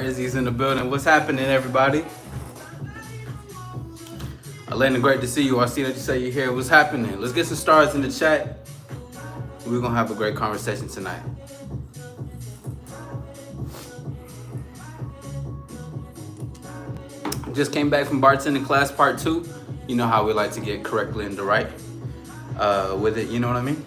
Izzy's in the building. What's happening, everybody? Elena, great to see you. I see that you say you're here. What's happening? Let's get some stars in the chat. We're gonna have a great conversation tonight. Just came back from bartending class part 2. You know how we like to get correctly into right with it, you know what I mean?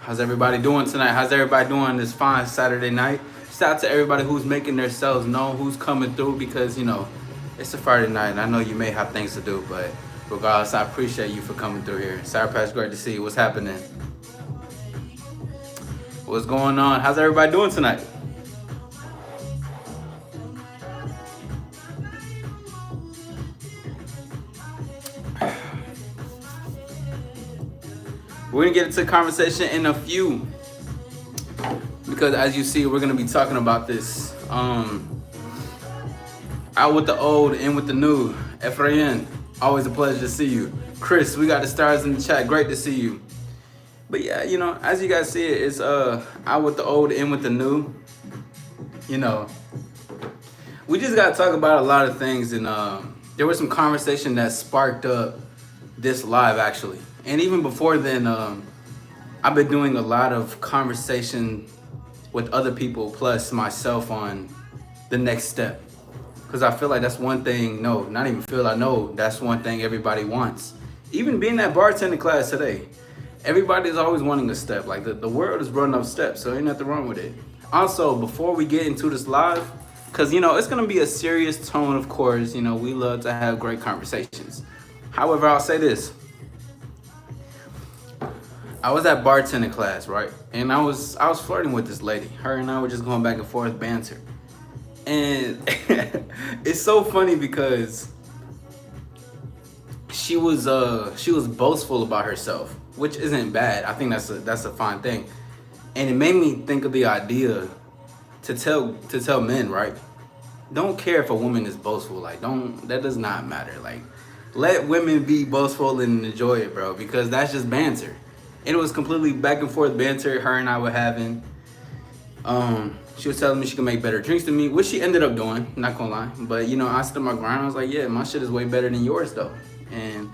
How's everybody doing tonight? How's everybody doing this fine Saturday night? Shout out to everybody who's making themselves known, who's coming through, because, you know, it's a Friday night and I know you may have things to do, but regardless, I appreciate you for coming through here. Sour Patch, great to see you. What's happening? What's going on? How's everybody doing tonight? We're gonna get into the conversation in a few, because as you see, we're gonna be talking about this. Out with the old, in with the new. Efrain, always a pleasure to see you. Chris, we got the stars in the chat. Great to see you. But yeah, you know, as you guys see it, it's out with the old, in with the new. You know, we just gotta talk about a lot of things, and there was some conversation that sparked up this live actually. And even before then, I've been doing a lot of conversation with other people plus myself on the next step. Because I feel like that's one thing, no, not even feel, I know that's one thing everybody wants. Even being that bartending class today, everybody's always wanting a step. Like the world is running up steps, so ain't nothing wrong with it. Also, before we get into this live, because, you know, it's going to be a serious tone, of course. You know, we love to have great conversations. However, I'll say this. I was at bartending class, right? And I was flirting with this lady. Her and I were just going back and forth banter. And it's so funny because she was boastful about herself, which isn't bad. I think that's a fine thing. And it made me think of the idea to tell men, right? Don't care if a woman is boastful. Like, that does not matter. Like, let women be boastful and enjoy it, bro, because that's just banter. And it was completely back and forth banter her and I were having. She was telling me she could make better drinks than me, which she ended up doing, not gonna lie. But, you know, I stood my ground. I was like, yeah, my shit is way better than yours, though. And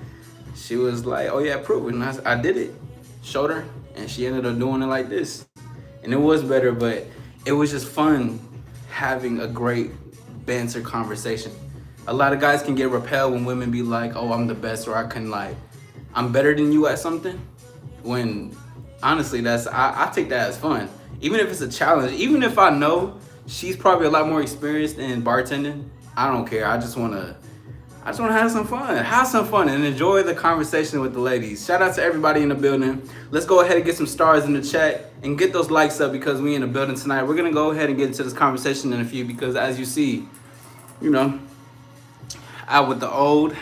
she was like, oh, yeah, prove it. And I did it, showed her, and she ended up doing it like this. And it was better, but it was just fun having a great banter conversation. A lot of guys can get repelled when women be like, oh, I'm the best, or I'm better than you at something. When honestly, I take that as fun. Even if it's a challenge, even if I know she's probably a lot more experienced in bartending, I don't care. I just wanna have some fun and enjoy the conversation with the ladies. Shout out to everybody in the building. Let's go ahead and get some stars in the chat and get those likes up, because we in the building tonight. We're gonna go ahead and get into this conversation in a few, because as you see, you know, out with the old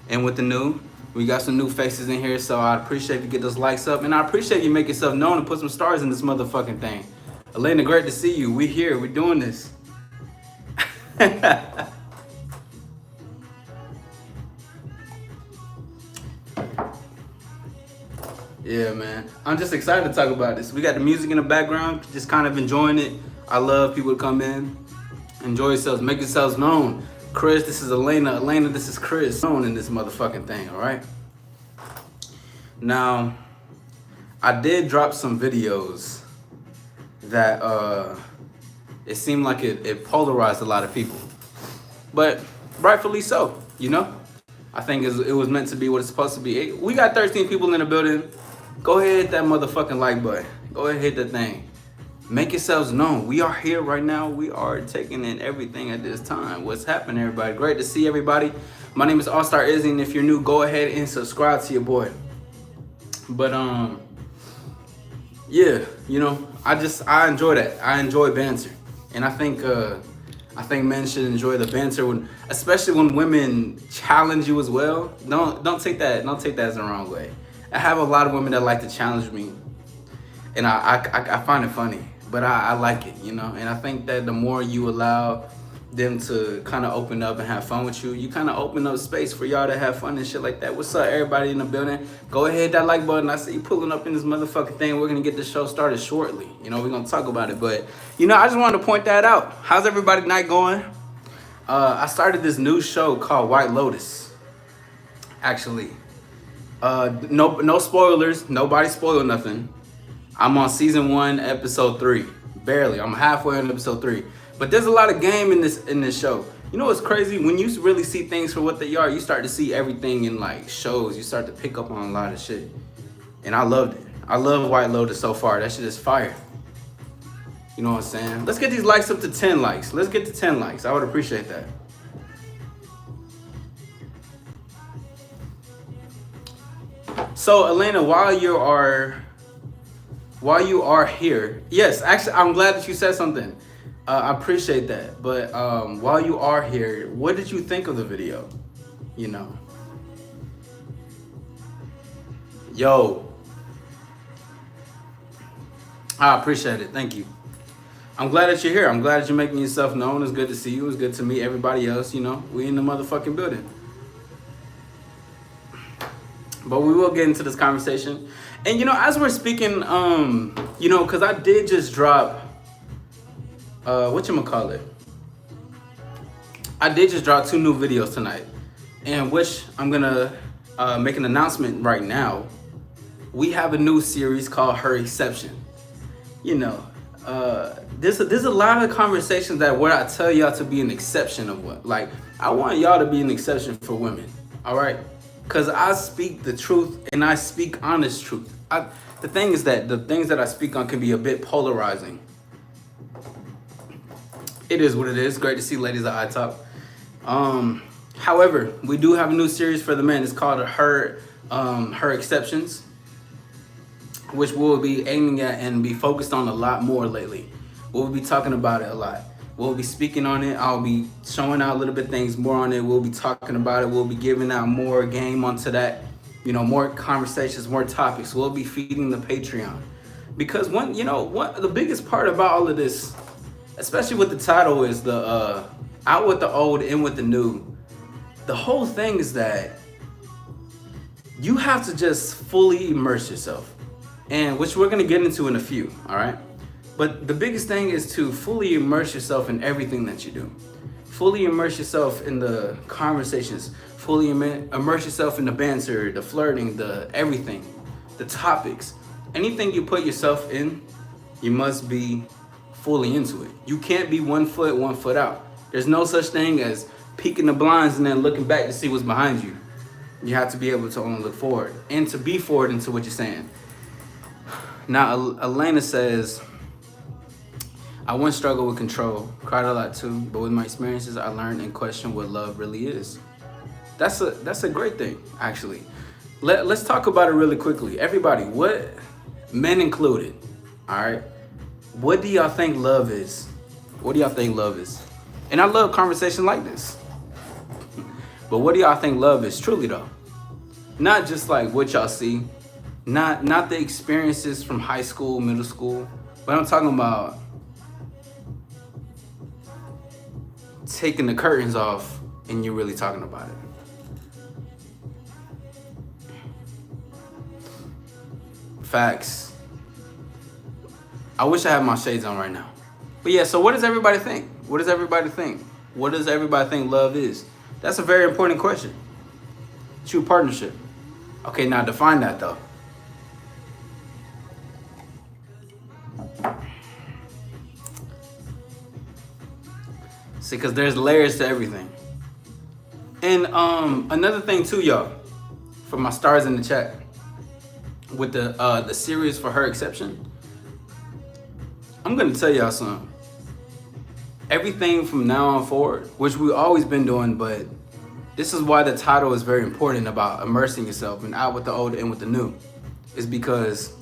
and with the new. We got some new faces in here, so I appreciate you get those likes up, and I appreciate you make yourself known and put some stars in this motherfucking thing. Elena, great to see you. We here. We're doing this. Yeah, man. I'm just excited to talk about this. We got the music in the background, just kind of enjoying it. I love people to come in, enjoy yourselves, make yourselves known. Chris, this is Elena. Elena, this is Chris. Known in this motherfucking thing, all right? Now, I did drop some videos that it seemed like it polarized a lot of people. But rightfully so, you know? I think it was meant to be what it's supposed to be. We got 13 people in the building. Go ahead, hit that motherfucking like button. Go ahead, hit that thing. Make yourselves known. We are here right now. We are taking in everything at this time. What's happening, everybody? Great to see everybody. My name is All Star Izzy, and if you're new, go ahead and subscribe to your boy. But yeah, you know, I enjoy that. I enjoy banter, and I think men should enjoy the banter especially when women challenge you as well. Don't take that as the wrong way. I have a lot of women that like to challenge me, and I find it funny. But I like it, you know, and I think that the more you allow them to kind of open up and have fun with you. You kind of open up space for y'all to have fun and shit like that. What's up, everybody in the building? Go ahead, hit that like button. I see you pulling up in this motherfucking thing. We're gonna get the show started shortly. You know, we're gonna talk about it, but you know, I just wanted to point that out. How's everybody night going? I started this new show called White Lotus. Actually, no spoilers. Nobody spoiled nothing. I'm on season 1, episode 3. Barely. I'm halfway on episode 3. But there's a lot of game in this show. You know what's crazy? When you really see things for what they are, you start to see everything in like shows. You start to pick up on a lot of shit. And I loved it. I love White Lotus so far. That shit is fire. You know what I'm saying? Let's get these likes up to 10 likes. Let's get to 10 likes. I would appreciate that. So Elena, while you are here, yes, actually, I'm glad that you said something. I appreciate that. But while you are here, what did you think of the video? You know, yo, I appreciate it. Thank you. I'm glad that you're here. I'm glad that you're making yourself known. It's good to see you. It's good to meet everybody else. You know, we in the motherfucking building. But we will get into this conversation. And, you know, as we're speaking, you know, because I did just drop, whatchamacallit? I did just drop 2 new videos tonight. And which I'm going to make an announcement right now. We have a new series called Her Exception. You know, there's a lot of conversations that where I tell y'all to be an exception of what. Like, I want y'all to be an exception for women, all right? Because I speak the truth and I speak honest truth. The thing is that the things that I speak on can be a bit polarizing. It is what it is. Great to see ladies at iTalk. However, we do have a new series for the men. It's called Her Exceptions, which we'll be aiming at and be focused on a lot more lately. We'll be talking about it a lot. We'll be speaking on it. I'll be showing out a little bit things more on it. We'll be talking about it. We'll be giving out more game onto that. You know, more conversations, more topics. We'll be feeding the Patreon. Because the biggest part about all of this, especially with the title, is the out with the old, in with the new. The whole thing is that you have to just fully immerse yourself. And which we're gonna get into in a few, all right? But the biggest thing is to fully immerse yourself in everything that you do. Fully immerse yourself in the conversations. Fully immerse yourself in the banter, the flirting, the everything, the topics. Anything you put yourself in, you must be fully into it. You can't be 1 foot out. There's no such thing as peeking the blinds and then looking back to see what's behind you. You have to be able to only look forward and to be forward into what you're saying. Now, Elena says, I once struggled with control, cried a lot too, but with my experiences, I learned and questioned what love really is. That's a great thing, actually. Let's talk about it really quickly. Everybody, what, men included, all right? What do y'all think love is? What do y'all think love is? And I love conversations like this. But what do y'all think love is truly though? Not just like what y'all see, not the experiences from high school, middle school, but I'm talking about taking the curtains off and you're really talking about it. Facts. I wish I had my shades on right now. But yeah, so what does everybody think? What does everybody think? What does everybody think love is? That's a very important question. True partnership. Okay, now define that though. See, because there's layers to everything. And another thing too, y'all, for my stars in the chat, with the series for Her Exception, I'm gonna tell y'all something. Everything from now on forward, which we've always been doing, but this is why the title is very important about immersing yourself and out with the old, in with the new, is because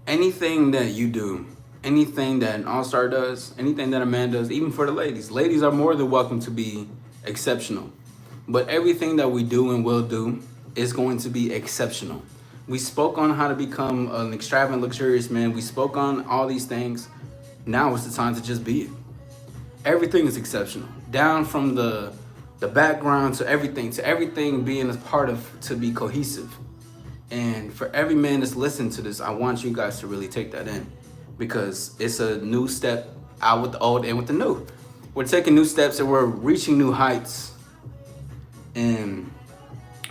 anything that you do, anything that an all-star does, anything that a man does, even for the ladies are more than welcome to be exceptional. But everything that we do and will do is going to be exceptional. We spoke on how to become an extravagant, luxurious man. We spoke on all these things. Now it's the time to just be it. Everything is exceptional, down from the background to everything being a part of, to be cohesive. And for every man that's listening to this, I want you guys to really take that in, because it's a new step out with the old and with the new. We're taking new steps and we're reaching new heights, and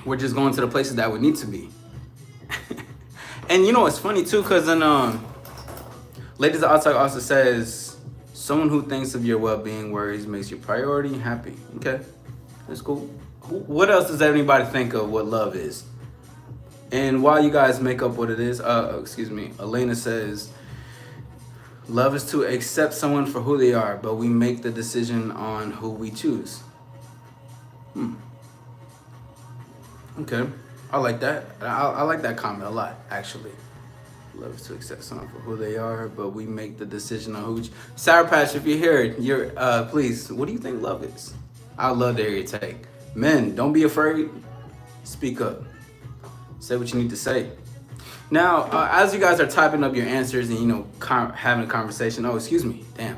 we're just going to the places that we need to be. And you know, it's funny too, because in Ladies of Outside also says, someone who thinks of your well-being, worries, makes your priority, happy. Okay, that's cool. What else does anybody think of what love is? And while you guys make up what it is, Elena says, love is to accept someone for who they are, but we make the decision on who we choose. Okay, I like that. I like that comment a lot, actually. Love is to accept someone for who they are, but we make the decision on who. Sour Patch, if you're here, please, what do you think love is? I'd love to hear your take. Men, don't be afraid. Speak up. Say what you need to say. Now, as you guys are typing up your answers and, you know, having a conversation. Oh, excuse me. Damn.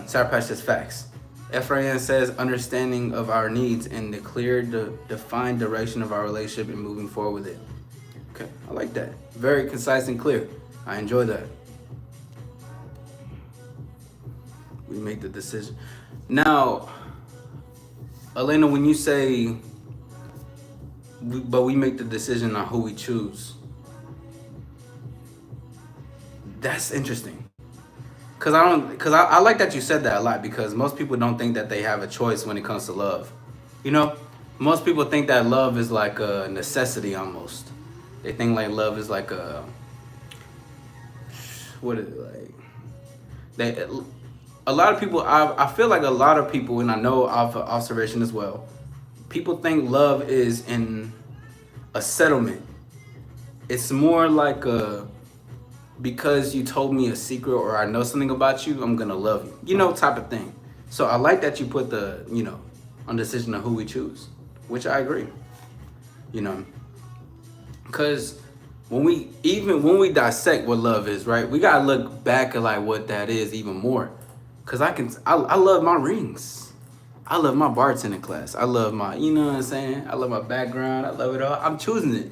Sour Patch says facts. Ephraim says understanding of our needs and the clear, defined direction of our relationship and moving forward with it. Okay, I like that. Very concise and clear. I enjoy that. We make the decision. Now, Elena, when you say, but we make the decision on who we choose, that's interesting. Cause I like that you said that a lot, because most people don't think that they have a choice when it comes to love. You know, most people think that love is like a necessity almost. They think like love is like a, what is it like? A lot of people, I feel like a lot of people, and I know off observation as well, people think love is in a settlement. It's more like a, because you told me a secret or I know something about you, I'm gonna love you. You know, type of thing. So I like that you put the, you know, on decision of who we choose, which I agree. You know, because when we dissect what love is, right, we gotta look back at like what that is even more. Cause I love my rings. I love my bartending class. I love my, you know what I'm saying? I love my background. I love it all. I'm choosing it.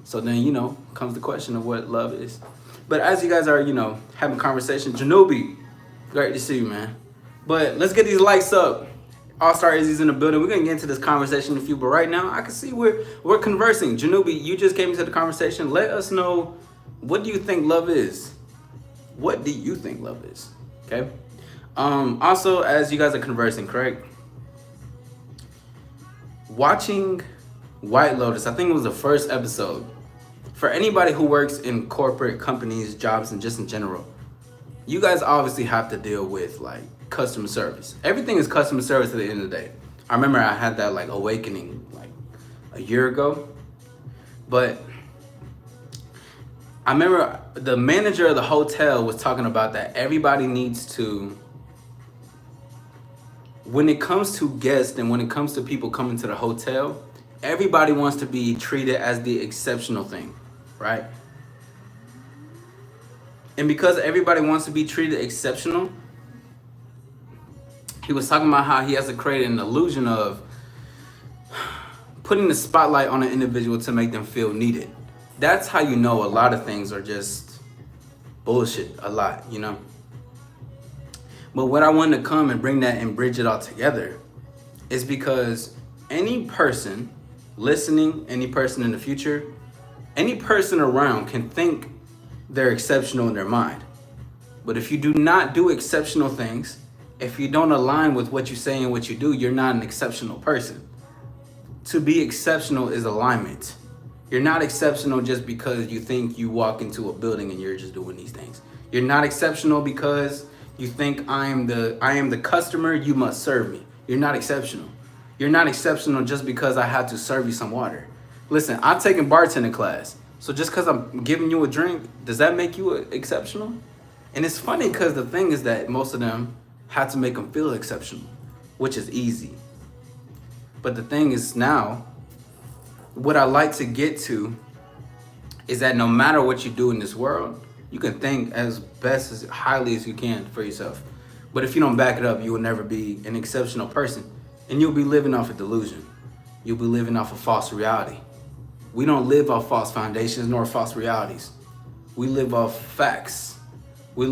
So then, you know, comes the question of what love is. But as you guys are, you know, having conversation, Janubi, great to see you, man. But let's get these likes up. All-Star Izzy's in the building. We're gonna get into this conversation in a few, but right now I can see we're conversing. Janubi, you just came into the conversation. Let us know, what do you think love is? What do you think love is? Okay. Also, as you guys are conversing, correct? Watching White Lotus, I think it was the first episode. For anybody who works in corporate companies, jobs, and just in general, you guys obviously have to deal with like customer service. Everything is customer service at the end of the day. I remember I had that like awakening like a year ago. But I remember the manager of the hotel was talking about that everybody needs to, when it comes to guests and when it comes to people coming to the hotel, everybody wants to be treated as the exceptional thing, right? And because everybody wants to be treated exceptional, he was talking about how he has to create an illusion of putting the spotlight on an individual to make them feel needed. That's how you know a lot of things are just bullshit, a lot, you know? But what I wanted to come and bring that and bridge it all together is because any person listening, any person in the future, any person around can think they're exceptional in their mind. But if you do not do exceptional things, if you don't align with what you say and what you do, you're not an exceptional person. To be exceptional is alignment. You're not exceptional just because you think you walk into a building and you're just doing these things. You're not exceptional because you think I am the customer, you must serve me. You're not exceptional. You're not exceptional just because I have to serve you some water. Listen, I've taken bartending class. So just because I'm giving you a drink, does that make you exceptional? And it's funny because the thing is that most of them have to make them feel exceptional, which is easy. But the thing is now, what I like to get to is that no matter what you do in this world, you can think as best as highly as you can for yourself. But if you don't back it up, you will never be an exceptional person. And you'll be living off a delusion. You'll be living off a false reality. We don't live off false foundations nor false realities. We live off facts. We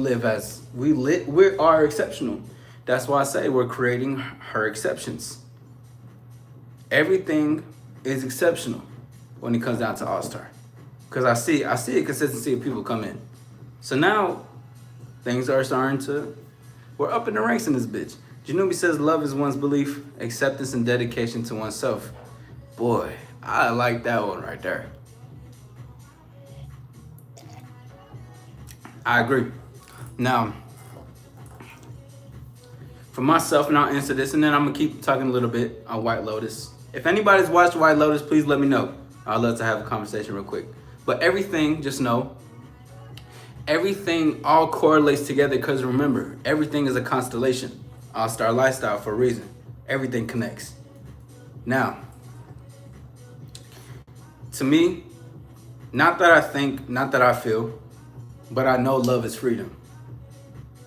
are exceptional. That's why I say we're creating her exceptions. Everything is exceptional when it comes down to All-Star. Because I see a consistency of people come in. So now things are starting to, we're up in the ranks in this bitch. Janubi says love is one's belief, acceptance, and dedication to oneself. Boy, I like that one right there. I agree. Now, for myself, and I'll answer this, and then I'm gonna keep talking a little bit on White Lotus. If anybody's watched White Lotus, please let me know. I'd love to have a conversation real quick. But everything, just know, everything all correlates together because remember, everything is a constellation. All-Star Lifestyle for a reason. Everything connects. Now, to me, not that I think, not that I feel, but I know love is freedom.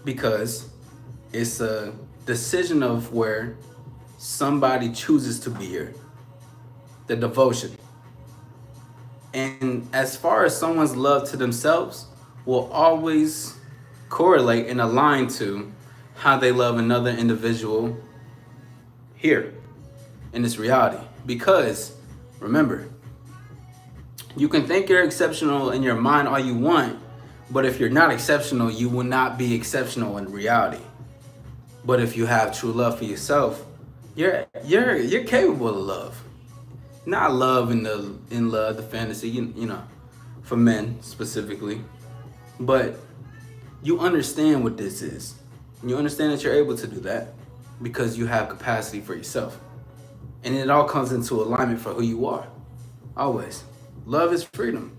Because it's a decision of where somebody chooses to be here. The devotion. And as far as someone's love to themselves will always correlate and align to how they love another individual here in this reality. Because remember, you can think you're exceptional in your mind all you want, but if you're not exceptional, you will not be exceptional in reality. But if you have true love for yourself, you're capable of love. Not love in love, the fantasy, you know, for men specifically. But you understand what this is. You understand that you're able to do that because you have capacity for yourself. And it all comes into alignment for who you are. Always. Love is freedom.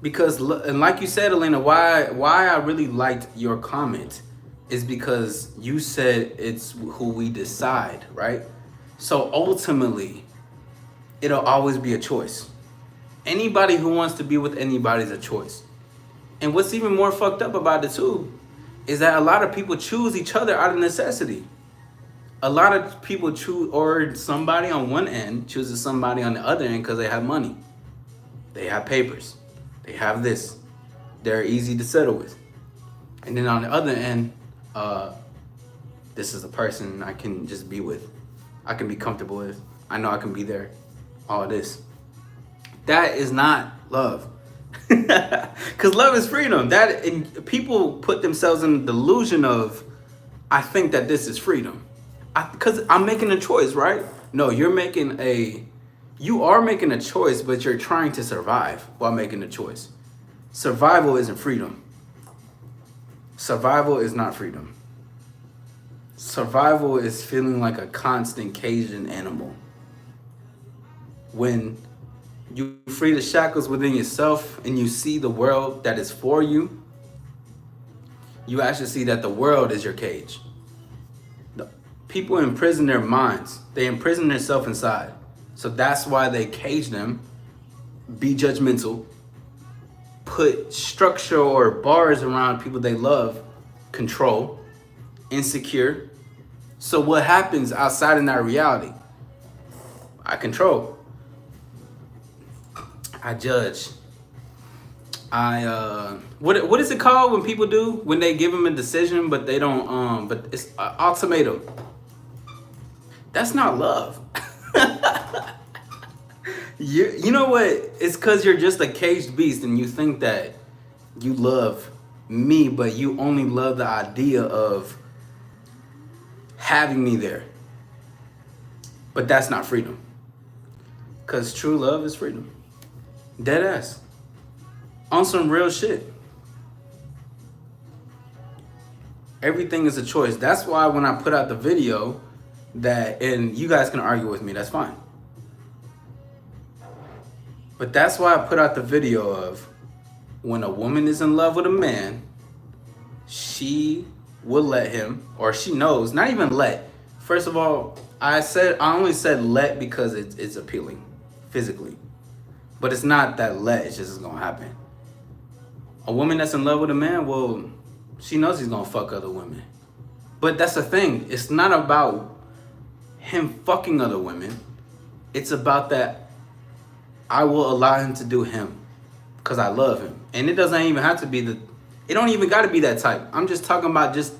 Because, and like you said, Elena, why I really liked your comment is because you said it's who we decide, right? So ultimately, it'll always be a choice. Anybody who wants to be with anybody is a choice. And what's even more fucked up about it too is that a lot of people choose each other out of necessity. A lot of people choose, or somebody on one end chooses somebody on the other end because they have money. They have papers. They have this. They're easy to settle with. And then on the other end, this is a person I can just be with. I can be comfortable with. I know I can be there. All this. That is not love. Because love is freedom. And people put themselves in the delusion of, I think that this is freedom. Because I'm making a choice, right? No, you are making a choice, but you're trying to survive while making a choice. Survival isn't freedom. Survival is not freedom. Survival is feeling like a constant caged animal. When you free the shackles within yourself and you see the world that is for you, you actually see that the world is your cage. People imprison their minds. They imprison themselves inside. So that's why they cage them, be judgmental, put structure or bars around people they love, control, insecure. So what happens outside in that reality? I control. I judge. What is it called when people do when they give them a decision but they don't but it's ultimatum. That's not love. You know what? It's because you're just a caged beast and you think that you love me, but you only love the idea of having me there. But that's not freedom. Because true love is freedom. Dead ass. On some real shit. Everything is a choice. That's why when I put out the video that, and you guys can argue with me, that's fine. But that's why I put out the video of when a woman is in love with a man, she will let him, or she knows, not even let. First of all, I only said let because it's appealing physically. But it's not that let, it's just gonna happen. A woman that's in love with a man, well, she knows he's gonna fuck other women. But that's the thing. It's not about him fucking other women. It's about that I will allow him to do him because I love him. And it doesn't even have to be it don't even got to be that type. I'm just talking about this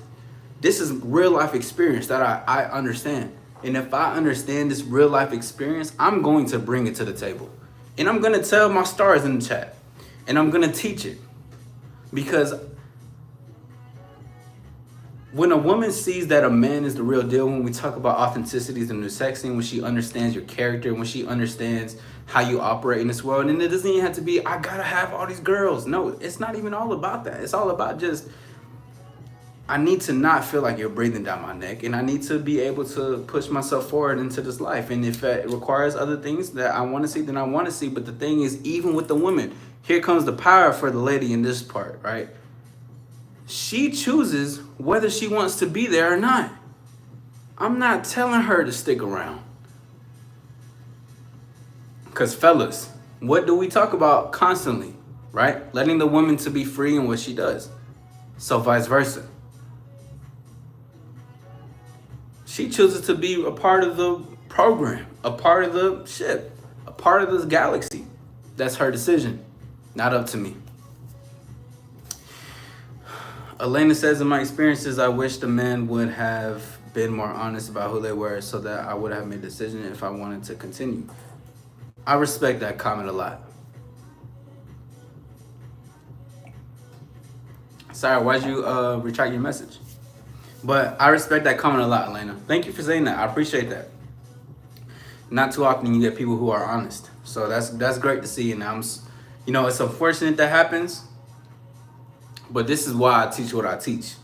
is real life experience that I understand. And if I understand this real life experience, I'm going to bring it to the table. And I'm going to tell my stars in the chat. And I'm going to teach it. Because when a woman sees that a man is the real deal, when we talk about authenticities in the sex scene, when she understands your character, when she understands how you operate in this world, and it doesn't even have to be, I gotta have all these girls. No, it's not even all about that. It's all about just, I need to not feel like you're breathing down my neck, and I need to be able to push myself forward into this life. And if it requires other things that I want to see, then I want to see. But the thing is, even with the women, here comes the power for the lady in this part, right? She chooses whether she wants to be there or not. I'm not telling her to stick around. Because fellas, what do we talk about constantly, right? Letting the woman to be free in what she does. So vice versa. She chooses to be a part of the program, a part of the ship, a part of this galaxy. That's her decision, not up to me. Elena says, in my experiences, I wish the men would have been more honest about who they were so that I would have made a decision if I wanted to continue. I respect that comment a lot. Sorry, why'd you retract your message? But I respect that comment a lot, Elena. Thank you for saying that. I appreciate that. Not too often you get people who are honest. So that's great to see. And it's unfortunate that happens. But this is why I teach what I teach,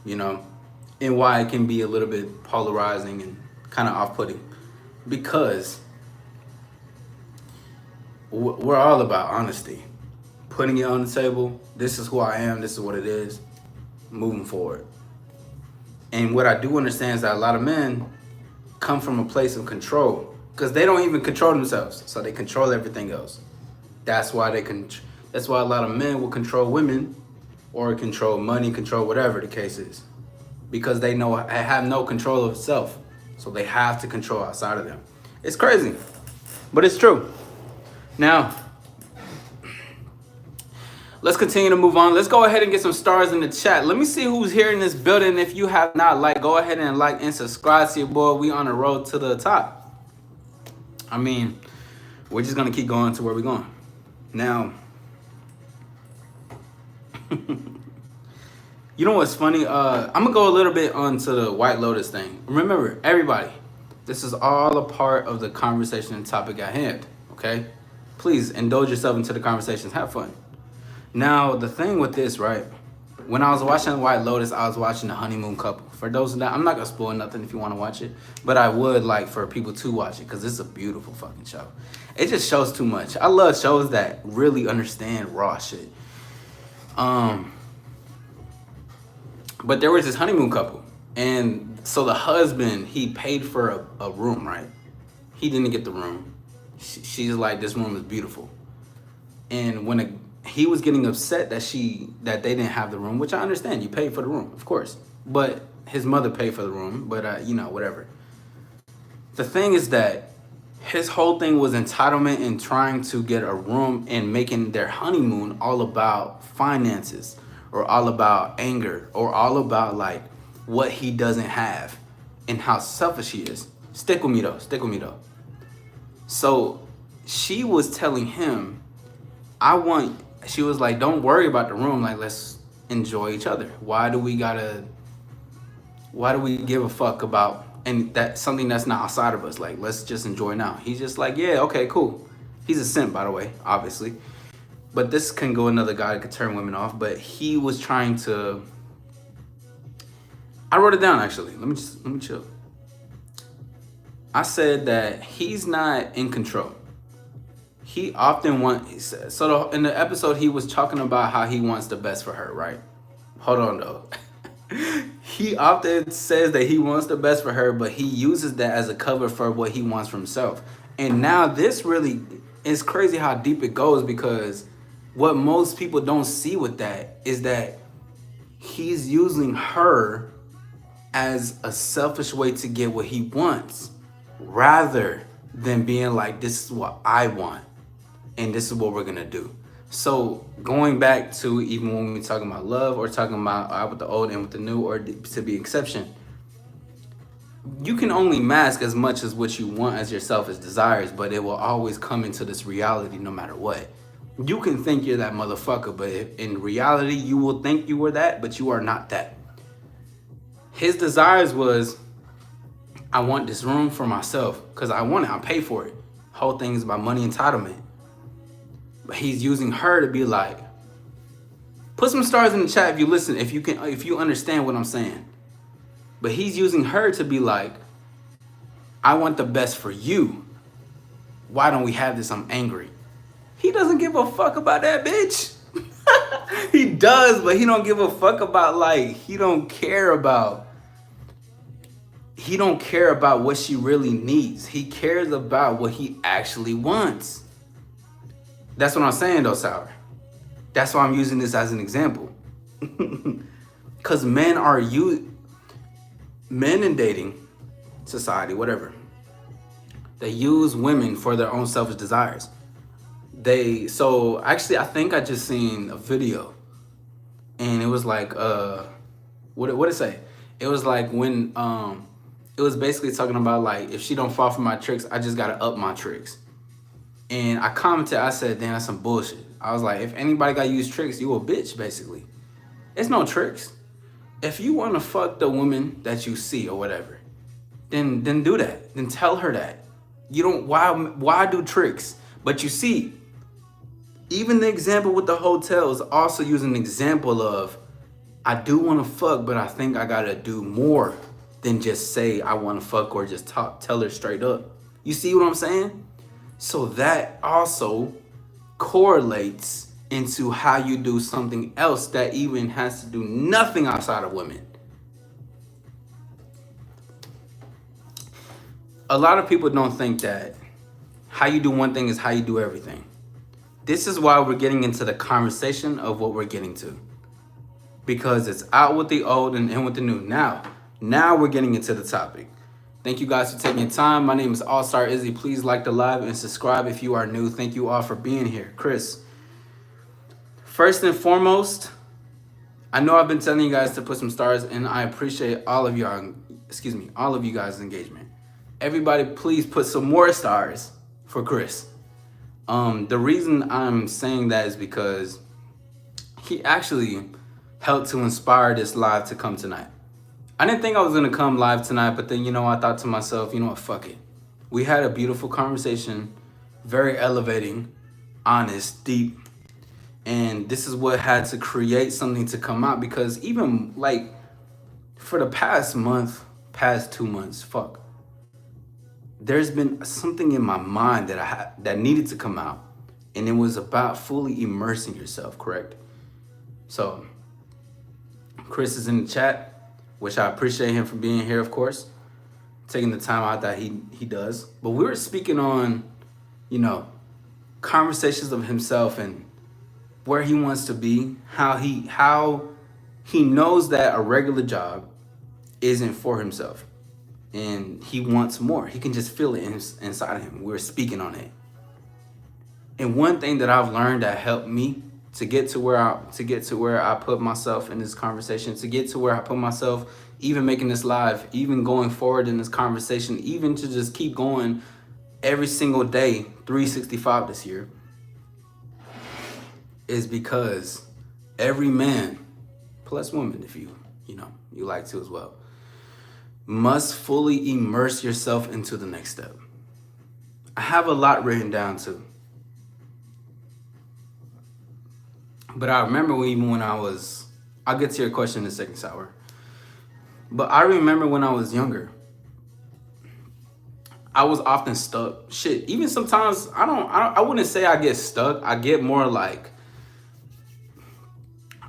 and why it can be a little bit polarizing and kind of off-putting. Because we're all about honesty. Putting it on the table, this is who I am, this is what it is, moving forward. And what I do understand is that a lot of men come from a place of control because they don't even control themselves, so they control everything else. That's why that's why a lot of men will control women or control money, control whatever the case is. Because they have no control of self. So they have to control outside of them. It's crazy, but it's true. Now, let's continue to move on. Let's go ahead and get some stars in the chat. Let me see who's here in this building. If you have not go ahead and like and subscribe to your boy. We on the road to the top. We're just gonna keep going to where we're going. Now, you know what's funny? I'm gonna go a little bit onto the White Lotus thing. Remember, everybody, this is all a part of the conversation and topic at hand, okay? Please indulge yourself into the conversations, have fun. Now, the thing with this, right? When I was watching White Lotus, I was watching The Honeymoon Couple. For those that, I'm not gonna spoil nothing if you wanna watch it, but I would like for people to watch it because it's a beautiful fucking show. It just shows too much. I love shows that really understand raw shit. But there was this honeymoon couple, and so the husband, he paid for a room, right? He didn't get the room. She's like, this room is beautiful. And when he was getting upset that they didn't have the room, which I understand, you paid for the room, of course. But his mother paid for the room, but whatever. The thing is that his whole thing was entitlement and trying to get a room and making their honeymoon all about finances or all about anger or all about like what he doesn't have and how selfish he is. Stick with me though. So she was telling him, she was like, don't worry about the room. Like, let's enjoy each other. Why do we give a fuck about and that's something that's not outside of us? Like, let's just enjoy now. He's just like, yeah, okay, cool. He's a simp, by the way, obviously. But this can go another guy that could turn women off. But he was trying to. I wrote it down actually. Let me chill. I said that he's not in control. He often in the episode he was talking about how he wants the best for her, right? Hold on though. He often says that he wants the best for her, but he uses that as a cover for what he wants for himself. And now this really is crazy how deep it goes, because what most people don't see with that is that he's using her as a selfish way to get what he wants, rather than being like, this is what I want and this is what we're gonna do. So going back to even when we're talking about love or talking about out with the old and with the new, or to be exception, you can only mask as much as what you want as your selfish desires, but it will always come into this reality no matter what. You can think you're that motherfucker, but in reality, you will think you were that, but you are not that. His desires was, I want this room for myself because I want it. I pay for it. Whole thing is about money entitlement. But he's using her to be like, put some stars in the chat if you listen, if you understand what I'm saying. But he's using her to be like, I want the best for you. Why don't we have this? I'm angry. He doesn't give a fuck about that bitch. He does, but he don't give a fuck about, like, he don't care about what she really needs. He cares about what he actually wants. That's what I'm saying though, Sour. That's why I'm using this as an example. Because men in dating society, whatever, they use women for their own selfish desires. So actually, I think I just seen a video, and it was like, what did it say? It was like when, it was basically talking about like, if she don't fall for my tricks, I just gotta up my tricks. And I commented, I said, damn, that's some bullshit. I was like, if anybody got use tricks, you a bitch, basically. It's no tricks. If you wanna fuck the woman that you see or whatever, then do that. Then tell her that. You don't, why do tricks? But you see, even the example with the hotel is also using an example of, I do want to fuck, but I think I gotta do more than just say I want to fuck or just tell her straight up. You see what I'm saying? So that also correlates into how you do something else that even has to do nothing outside of women. A lot of people don't think that how you do one thing is how you do everything. This is why we're getting into the conversation of what we're getting to. Because it's out with the old and in with the new. Now we're getting into the topic. Thank you guys for taking your time. My name is All Star Izzy. Please like the live and subscribe if you are new. Thank you all for being here. Chris, first and foremost, I know I've been telling you guys to put some stars, and I appreciate all of you guys' engagement. Everybody, please put some more stars for Chris. The reason I'm saying that is because he actually helped to inspire this live to come tonight. I didn't think I was gonna come live tonight, but then, I thought to myself, you know what, fuck it. We had a beautiful conversation, very elevating, honest, deep, and this is what had to create something to come out, because even like for the past 2 months, there's been something in my mind that needed to come out, and it was about fully immersing yourself, correct? So Chris is in the chat, which I appreciate him for being here, of course, taking the time out that he does. But we were speaking on, conversations of himself and where he wants to be, how he knows that a regular job isn't for himself. And he wants more. He can just feel it inside of him. We're speaking on it. And one thing that I've learned that helped me to get to where I put myself in this conversation, to get to where I put myself, even making this live, even going forward in this conversation, even to just keep going every single day, 365 this year, is because every man, plus woman, if you like to as well, must fully immerse yourself into the next step. I have a lot written down too. But I remember even when I'll get to your question in a second, Sour. But I remember when I was younger, I was often stuck. Shit, even sometimes I wouldn't say I get stuck. I get more like,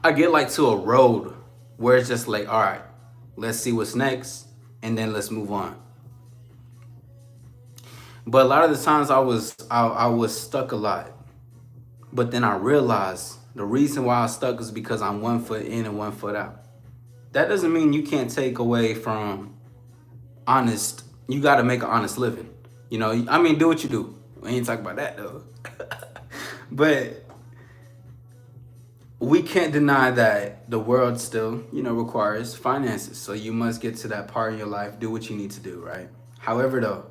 to a road where it's just like, all right, let's see what's next, and then let's move on. But a lot of the times I was stuck a lot. But then I realized the reason why I was stuck is because I'm 1 foot in and 1 foot out. that doesn't mean you can't take away from honest. You got to make an honest living. You know, I mean, do what you do. We ain't talking about that though. But we can't deny that the world still, requires finances. So you must get to that part in your life, do what you need to do, right? However, though,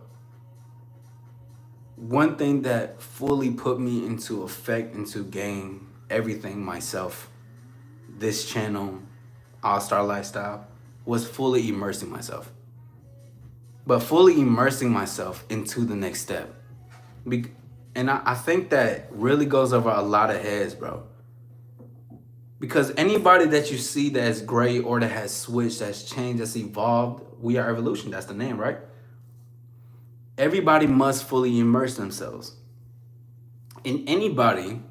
one thing that fully put me into effect, into game everything myself, this channel, All Star Lifestyle, was fully immersing myself. But fully immersing myself into the next step. And I think that really goes over a lot of heads, bro. Because anybody that you see that's great or that has switched, that's changed, that's evolved, We Are Evolution, that's the name, right? Everybody must fully immerse themselves. And anybody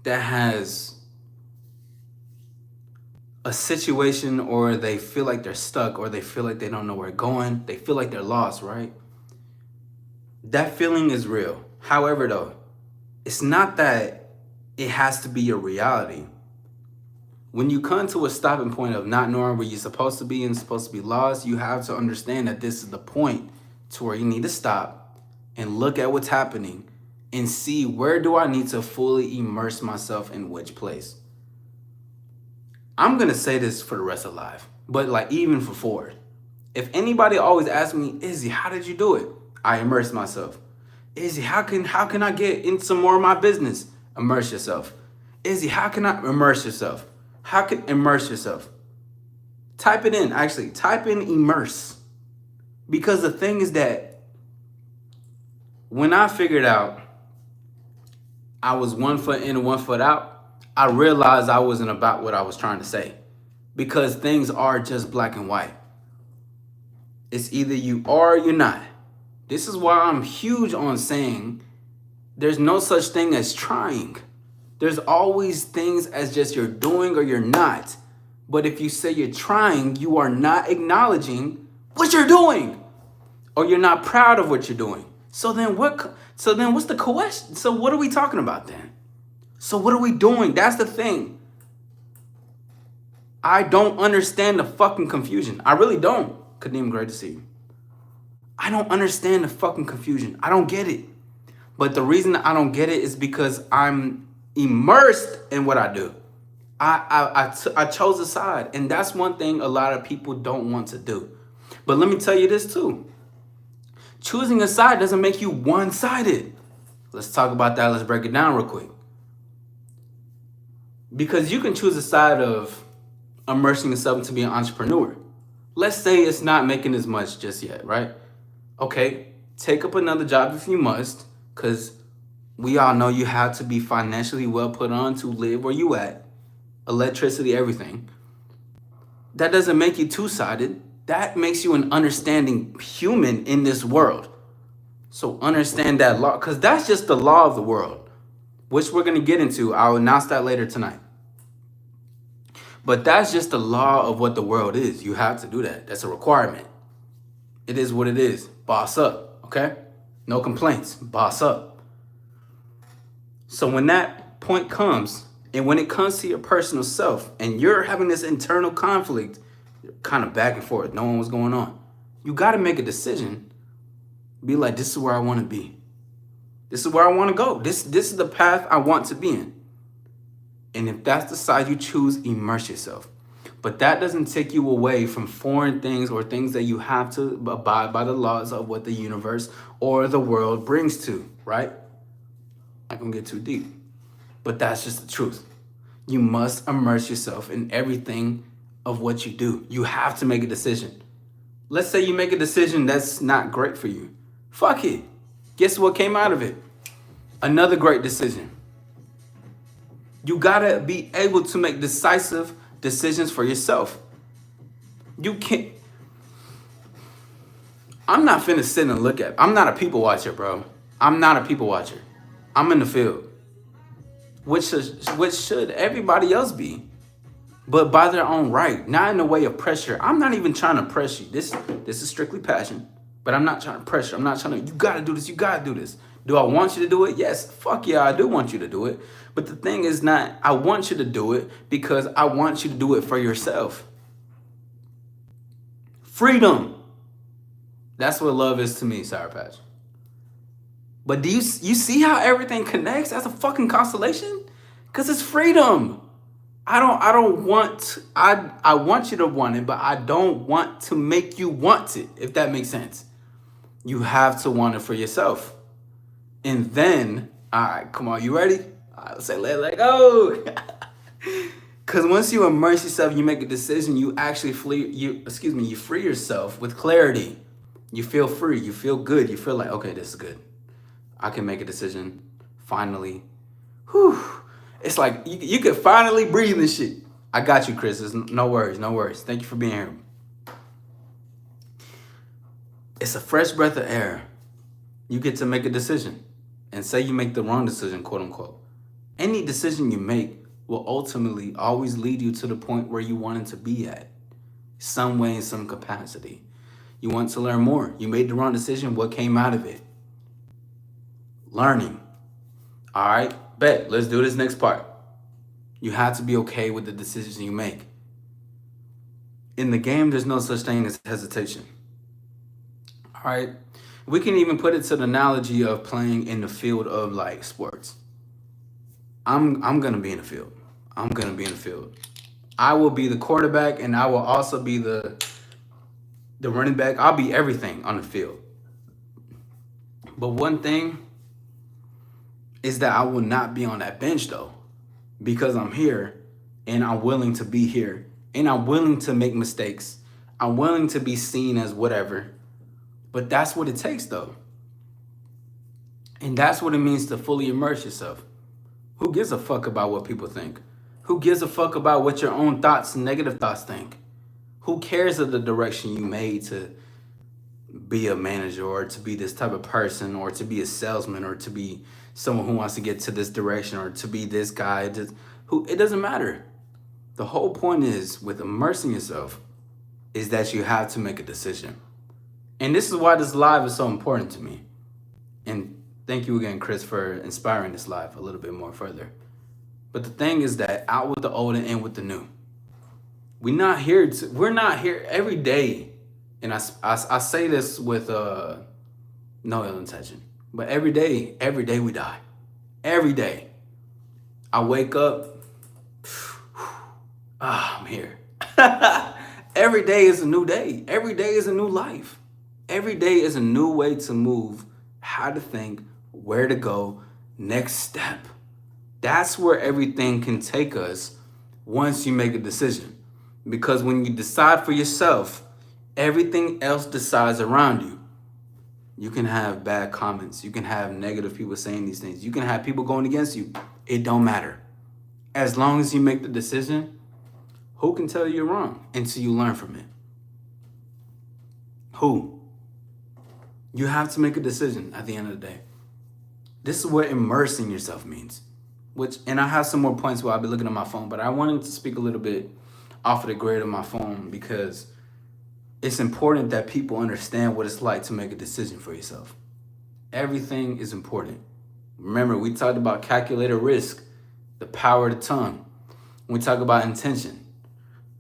that has a situation or they feel like they're stuck or they feel like they don't know where they're going, they feel like they're lost, right? That feeling is real. However, though, it's not that it has to be a reality. When you come to a stopping point of not knowing where you're supposed to be and supposed to be lost, you have to understand that this is the point to where you need to stop and look at what's happening and see, where do I need to fully immerse myself in which place? I'm going to say this for the rest of life, but like even for Ford. If anybody always asks me, Izzy, how did you do it? I immerse myself. Izzy, how can I get in some more of my business? Immerse yourself. Izzy, how can I immerse yourself? How can immerse yourself? Type it in, actually. Type in immerse. Because the thing is that when I figured out I was 1 foot in and 1 foot out, I realized I wasn't about what I was trying to say. Because things are just black and white. It's either you are or you're not. This is why I'm huge on saying there's no such thing as trying. There's always things as just you're doing or you're not. But if you say you're trying, you are not acknowledging what you're doing, or you're not proud of what you're doing. So then what's the question? So what are we talking about then? So what are we doing? That's the thing. I don't understand the fucking confusion. I really don't. Kadeem, great to see you. I don't understand the fucking confusion. I don't get it. But the reason I don't get it is because I'm immersed in what I do. I chose a side, and that's one thing a lot of people don't want to do. But let me tell you this too. Choosing a side doesn't make you one-sided. Let's talk about that. Let's break it down real quick. Because you can choose a side of immersing yourself into being an entrepreneur. Let's say it's not making as much just yet, right? Okay, take up another job if you must, because we all know you have to be financially well put on to live where you at. Electricity, everything. That doesn't make you two-sided. That makes you an understanding human in this world. So understand that law, because that's just the law of the world, which we're going to get into. I'll announce that later tonight. But that's just the law of what the world is. You have to do that. That's a requirement. It is what it is. Boss up, okay? No complaints. Boss up. So when that point comes, and when it comes to your personal self, and you're having this internal conflict, kind of back and forth, knowing what's going on, you got to make a decision. Be like, this is where I want to be. This is where I want to go. This is the path I want to be in. And if that's the side you choose, immerse yourself. But that doesn't take you away from foreign things or things that you have to abide by the laws of what the universe or the world brings to, right? Not gonna get too deep. But that's just the truth. You must immerse yourself in everything of what you do. You have to make a decision. Let's say you make a decision that's not great for you. Fuck it. Guess what came out of it? Another great decision. You gotta be able to make decisive decisions for yourself. You can't. I'm not finna sit and look at. I'm not a people watcher, bro. I'm not a people watcher. I'm in the field, which should everybody else be, but by their own right, not in a way of pressure. I'm not even trying to press you. This is strictly passion, but I'm not trying to pressure. I'm not trying to. You gotta do this. You gotta do this. Do I want you to do it? Yes. Fuck yeah, I do want you to do it. But the thing is not, I want you to do it because I want you to do it for yourself. Freedom. That's what love is to me, Sour Patch. But do you see how everything connects as a fucking constellation? Because it's freedom. I want you to want it, but I don't want to make you want it, if that makes sense. You have to want it for yourself. And then, all right, come on, you ready? All right, let's say let go. Because once you immerse yourself, you make a decision, you actually you free yourself with clarity. You feel free, you feel good, you feel like, okay, this is good. I can make a decision, finally. Whew. It's like, you can finally breathe and shit. I got you, Chris. No worries, no worries. Thank you for being here. It's a fresh breath of air. You get to make a decision. And say you make the wrong decision, quote unquote. Any decision you make will ultimately always lead you to the point where you wanted to be at. Some way, in some capacity. You want to learn more. You made the wrong decision. What came out of it? Learning. All right, bet. Let's do this next part. You have to be okay with the decisions you make. In the game, there's no such thing as hesitation. All right. We can even put it to the analogy of playing in the field of like sports. I'm gonna be in the field. I'm gonna be in the field. I will be the quarterback, and I will also be the running back. I'll be everything on the field. But one thing is that I will not be on that bench though, because I'm here and I'm willing to be here and I'm willing to make mistakes. I'm willing to be seen as whatever. But that's what it takes though. And that's what it means to fully immerse yourself. Who gives a fuck about what people think? Who gives a fuck about what your own thoughts and negative thoughts think? Who cares of the direction you made to be a manager or to be this type of person or to be a salesman or to be someone who wants to get to this direction or to be this guy? It doesn't matter. The whole point is with immersing yourself is that you have to make a decision. And this is why this live is so important to me. And thank you again, Chris, for inspiring this live a little bit more further. But the thing is that out with the old and in with the new. We're not here every day. And I say this with no ill intention. But every day we die. Every day. I wake up. I'm here. Every day is a new day. Every day is a new life. Every day is a new way to move, how to think, where to go, next step. That's where everything can take us once you make a decision. Because when you decide for yourself, everything else decides around you. You can have bad comments. You can have negative people saying these things. You can have people going against you. It don't matter. As long as you make the decision, who can tell you you're wrong until you learn from it? Who? You have to make a decision at the end of the day. This is what immersing yourself means. And I have some more points where I'll be looking at my phone, but I wanted to speak a little bit off of the grid of my phone because it's important that people understand what it's like to make a decision for yourself. Everything is important. Remember, we talked about calculated risk, the power of the tongue. We talk about intention.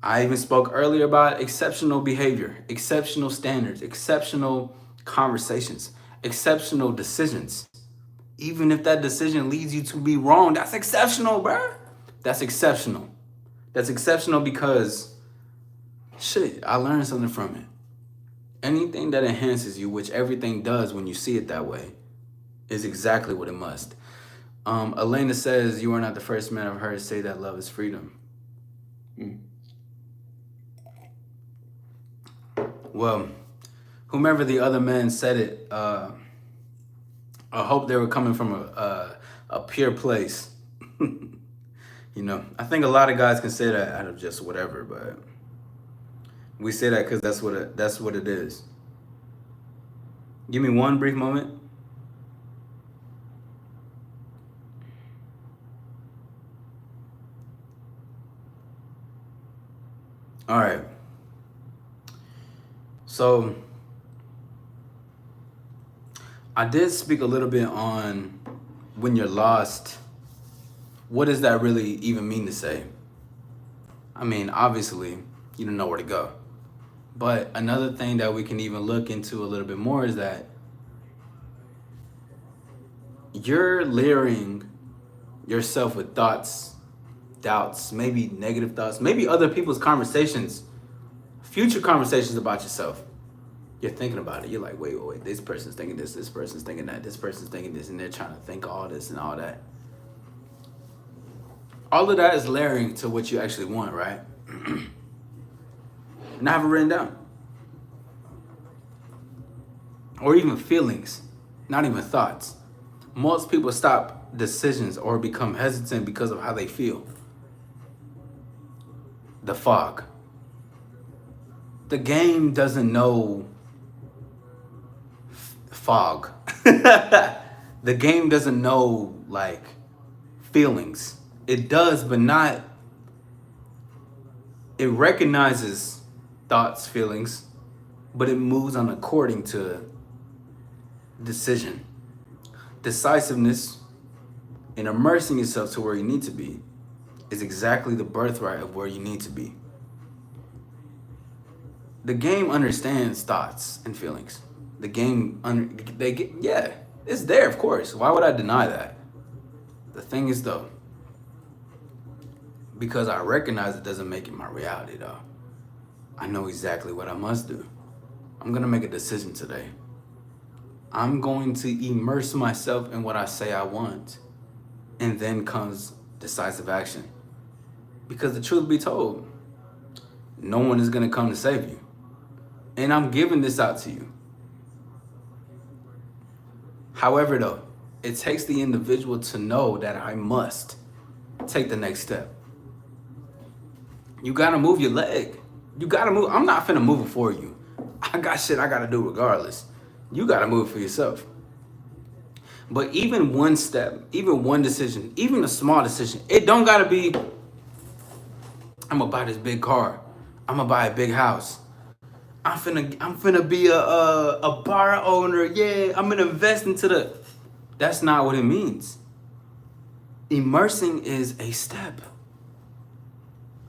I even spoke earlier about exceptional behavior, exceptional standards, exceptional conversations, exceptional decisions. Even if that decision leads you to be wrong, that's exceptional, bruh. That's exceptional. That's exceptional because, shit, I learned something from it. Anything that enhances you, which everything does when you see it that way, is exactly what it must. Elena says, you are not the first man I've heard say that love is freedom. Well, whomever the other man said it, I hope they were coming from a pure place. You know, I think a lot of guys can say that out of just whatever, but we say that because that's what it is. Give me one brief moment. All right. So I did speak a little bit on when you're lost. What does that really even mean to say? I mean, obviously, you don't know where to go. But another thing that we can even look into a little bit more is that you're layering yourself with thoughts, doubts, maybe negative thoughts, maybe other people's conversations, future conversations about yourself. You're thinking about it. You're like, wait, this person's thinking this person's thinking that, this person's thinking this, and they're trying to think all this and all that. All of that is layering to what you actually want, right? And I have it written down. Or even feelings, not even thoughts. Most people stop decisions or become hesitant because of how they feel. The fog. The game doesn't know fog. The game doesn't know like feelings. It does, but not. It recognizes thoughts, feelings, but it moves on according to decision. Decisiveness and immersing yourself to where you need to be is exactly the birthright of where you need to be. The game understands thoughts and feelings. The game, it's there, of course. Why would I deny that? The thing is, though, because I recognize it doesn't make it my reality, though. I know exactly what I must do. I'm gonna make a decision today. I'm going to immerse myself in what I say I want. And then comes decisive action. Because the truth be told, no one is gonna come to save you. And I'm giving this out to you. However, though, it takes the individual to know that I must take the next step. You gotta move your leg. You gotta move. I'm not finna move it for you. I got shit I gotta do regardless. You gotta move it for yourself. But even one step, even one decision, even a small decision, it don't gotta be, I'm gonna buy this big car. I'm gonna buy a big house. I'm finna be a bar owner. Yeah, I'm gonna invest into the. That's not what it means. Immersing is a step.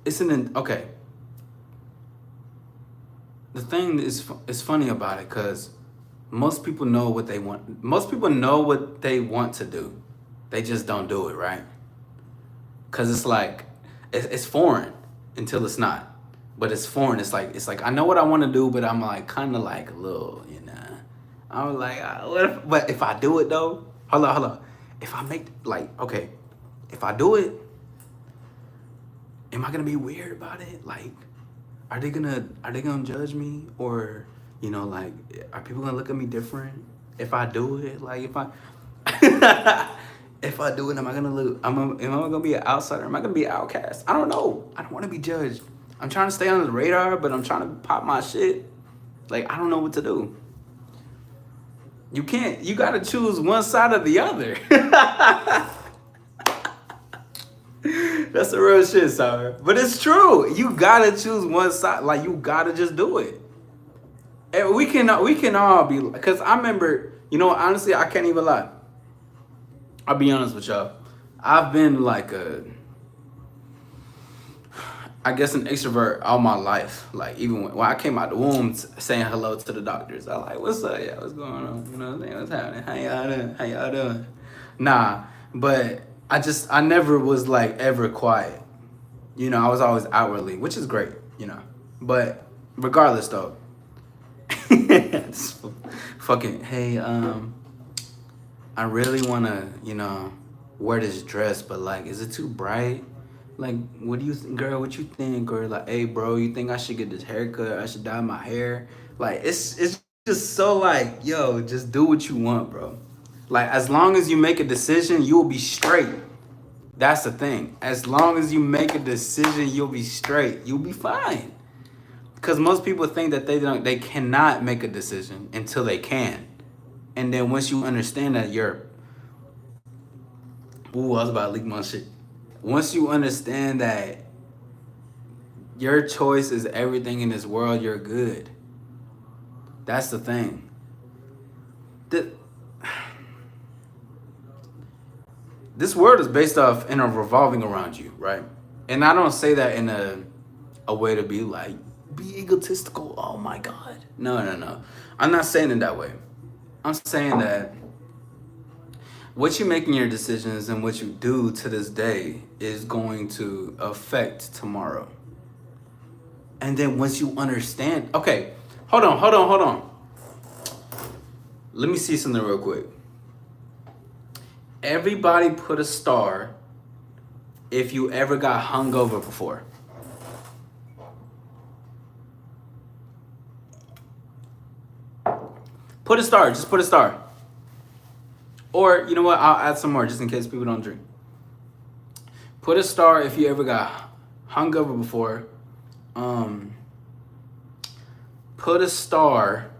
Okay. The thing is funny about it because most people know what they want. Most people know what they want to do. They just don't do it, right? Because it's like, it's foreign until it's not. But it's foreign. It's like I know what I want to do, but I'm like kind of like a little, I'm like, but if I do it though, hold on. If I make okay, if I do it, am I gonna be weird about it? Like, are they gonna judge me, or like, are people gonna look at me different if I do it? Like, if I if I do it, am I gonna be an outsider? Am I gonna be an outcast? I don't know. I don't want to be judged. I'm trying to stay under the radar, but I'm trying to pop my shit. Like, I don't know what to do. You gotta choose one side or the other. That's the real shit, sir. But it's true. You gotta choose one side. Like, you gotta just do it. And we can all be, because I remember, honestly, I can't even lie. I'll be honest with y'all. I've been like I guess an extrovert all my life. Like, even when I came out the womb, saying hello to the doctors. I like, what's up? Yeah, what's going on? You know what I'm saying? What's happening? How y'all doing? How y'all doing? Nah, but I never was like ever quiet. I was always outwardly, which is great, But regardless though, fucking, hey, I really wanna, wear this dress, but like, is it too bright? Like, what do you think, girl? What you think? Or like, hey, bro, you think I should get this haircut? I should dye my hair? Like, it's just so like, yo, just do what you want, bro. Like, as long as you make a decision, you will be straight. That's the thing. As long as you make a decision, you'll be straight. You'll be fine. Because most people think that they cannot make a decision until they can. And then once you understand that I was about to leak my shit. Once you understand that your choice is everything in this world, you're good. That's the thing. This world is based off and revolving around you, right? And I don't say that in a way to be like, be egotistical. Oh my God. No. I'm not saying it that way. I'm saying that what you make in your decisions and what you do to this day is going to affect tomorrow. And then once you understand, okay, hold on. Let me see something real quick. Everybody put a star if you ever got hungover before. Put a star, just put a star. Or, you know what, I'll add some more just in case people don't drink. Put a star if you ever got hungover before. Put a star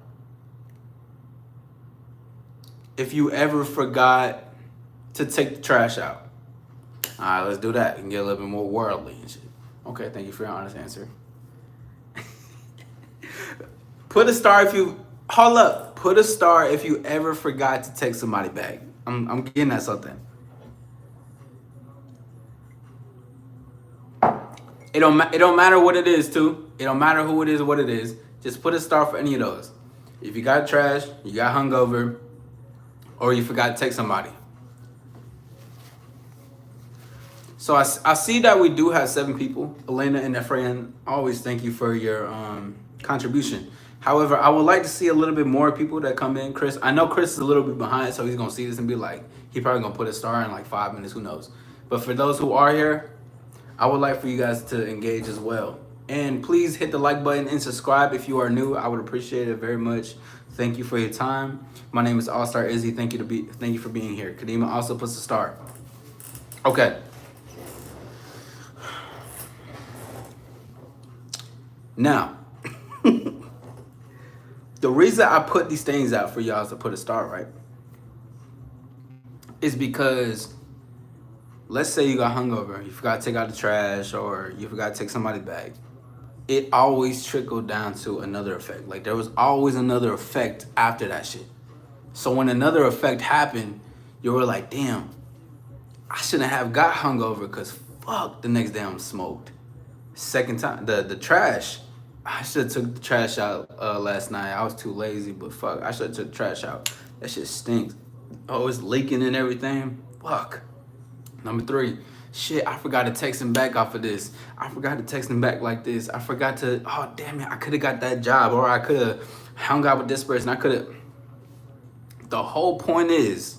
if you ever forgot to take the trash out. All right, let's do that and get a little bit more worldly and shit. Okay, thank you for your honest answer. Put a star if you, hold up. Put a star if you ever forgot to take somebody back. I'm getting at something. It don't matter what it is, too. It don't matter who it is or what it is. Just put a star for any of those. If you got trash, you got hungover, or you forgot to take somebody. So I see that we do have 7 people. Elena and Ephraim, always thank you for your contribution. However, I would like to see a little bit more people that come in. Chris, I know Chris is a little bit behind, so he's going to see this and be like, he probably going to put a star in like 5 minutes, who knows. But for those who are here, I would like for you guys to engage as well. And please hit the like button and subscribe if you are new. I would appreciate it very much. Thank you for your time. My name is All Star Izzy. Thank you for being here. Kadima also puts a star. Okay. Now, the reason I put these things out for y'all to put a star, right, is because let's say you got hungover, you forgot to take out the trash, or you forgot to take somebody's bag. It always trickled down to another effect. Like, there was always another effect after that shit. So when another effect happened, you were like, damn, I shouldn't have got hungover because fuck, the next day I'm smoked. Second time, the trash, I should have took the trash out last night. I was too lazy, but fuck, I should have took the trash out. That shit stinks. Oh, it's leaking and everything. Fuck. Number 3, shit, I forgot to text him back off of this. I forgot to text him back like this. I forgot to, oh, damn it, I could have got that job, or I could have hung out with this person. I could have. The whole point is,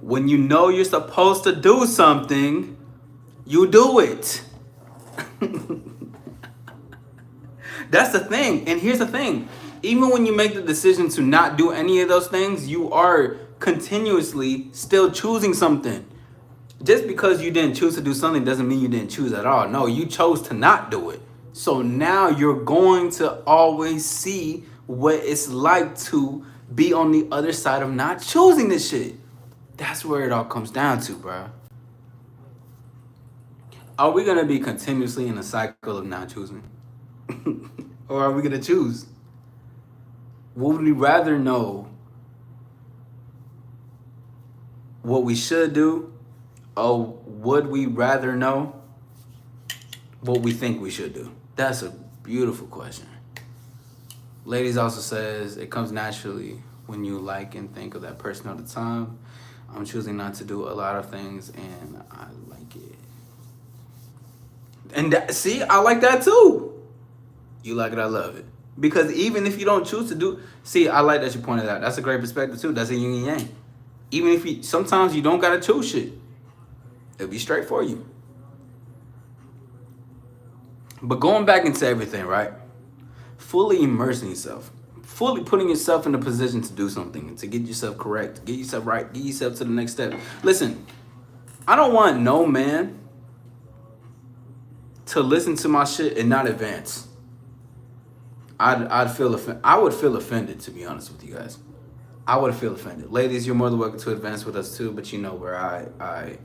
when you know you're supposed to do something, you do it. That's the thing. And here's the thing. Even when you make the decision to not do any of those things, you are continuously still choosing something. Just because you didn't choose to do something doesn't mean you didn't choose at all. No, you chose to not do it. So now you're going to always see what it's like to be on the other side of not choosing this shit. That's where it all comes down to, bro. Are we going to be continuously in a cycle of not choosing? Or are we going to choose? Would we rather know what we should do? Or would we rather know what we think we should do? That's a beautiful question. Ladies also says, it comes naturally when you like and think of that person all the time. I'm choosing not to do a lot of things and I like it. And that, see, I like that too. You like it, I love it. Because even if you don't choose to do, see, I like that you pointed out. That's a great perspective too. That's a yin and yang. Even if you, sometimes you don't gotta choose shit. It'll be straight for you. But going back into everything, right? Fully immersing yourself. Fully putting yourself in a position to do something, to get yourself correct, get yourself right, get yourself to the next step. Listen, I don't want no man to listen to my shit and not advance. I would feel offended, to be honest with you guys. I would feel offended. Ladies, you're more than welcome to advance with us too, but you know where I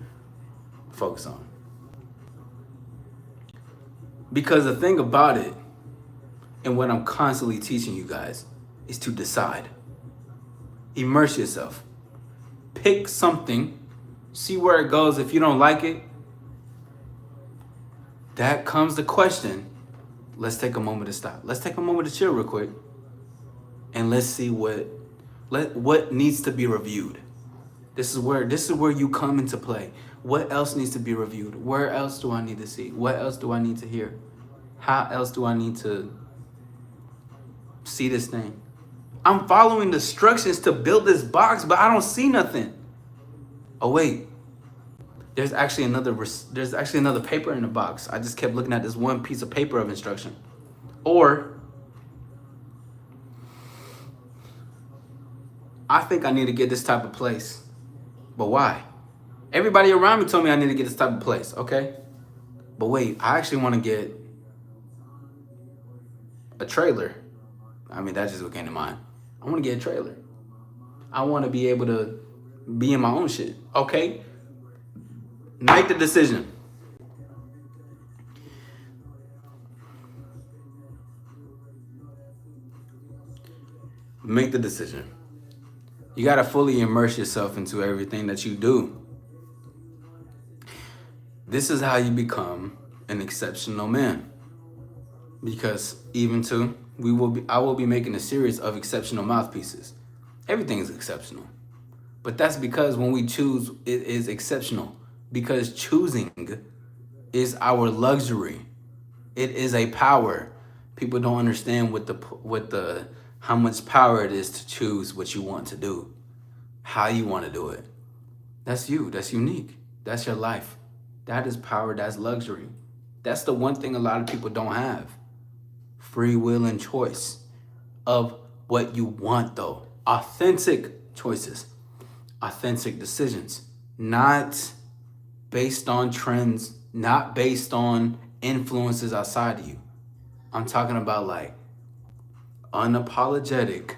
focus on. Because the thing about it, and what I'm constantly teaching you guys, is to decide. Immerse yourself. Pick something, see where it goes. If you don't like it, that comes the question. let's take a moment to stop. Let's take a moment to chill real quick. And let's see what needs to be reviewed. This is where you come into play. What else needs to be reviewed? Where else do I need to see? What else do I need to hear? How else do I need to see this thing? I'm following the instructions to build this box, but I don't see nothing. Oh wait, there's actually another paper in the box. I just kept looking at this one piece of paper of instruction. Or I think I need to get this type of place. But why? Everybody around me told me I need to get this type of place, okay? But wait, I actually want to get a trailer. I mean, that's just what came to mind. I want to get a trailer. I want to be able to be in my own shit, okay? Make the decision. Make the decision. You got to fully immerse yourself into everything that you do. This is how you become an exceptional man. Because I will be making a series of exceptional mouthpieces. Everything is exceptional. But that's because when we choose, it is exceptional. Because choosing is our luxury. It is a power. People don't understand how much power it is to choose what you want to do, how you want to do it. That's you. That's unique. That's your life. That is power. That's luxury. That's the one thing a lot of people don't have. Free will and choice of what you want, though. Authentic choices, authentic decisions, not based on trends, not based on influences outside of you. I'm talking about like unapologetic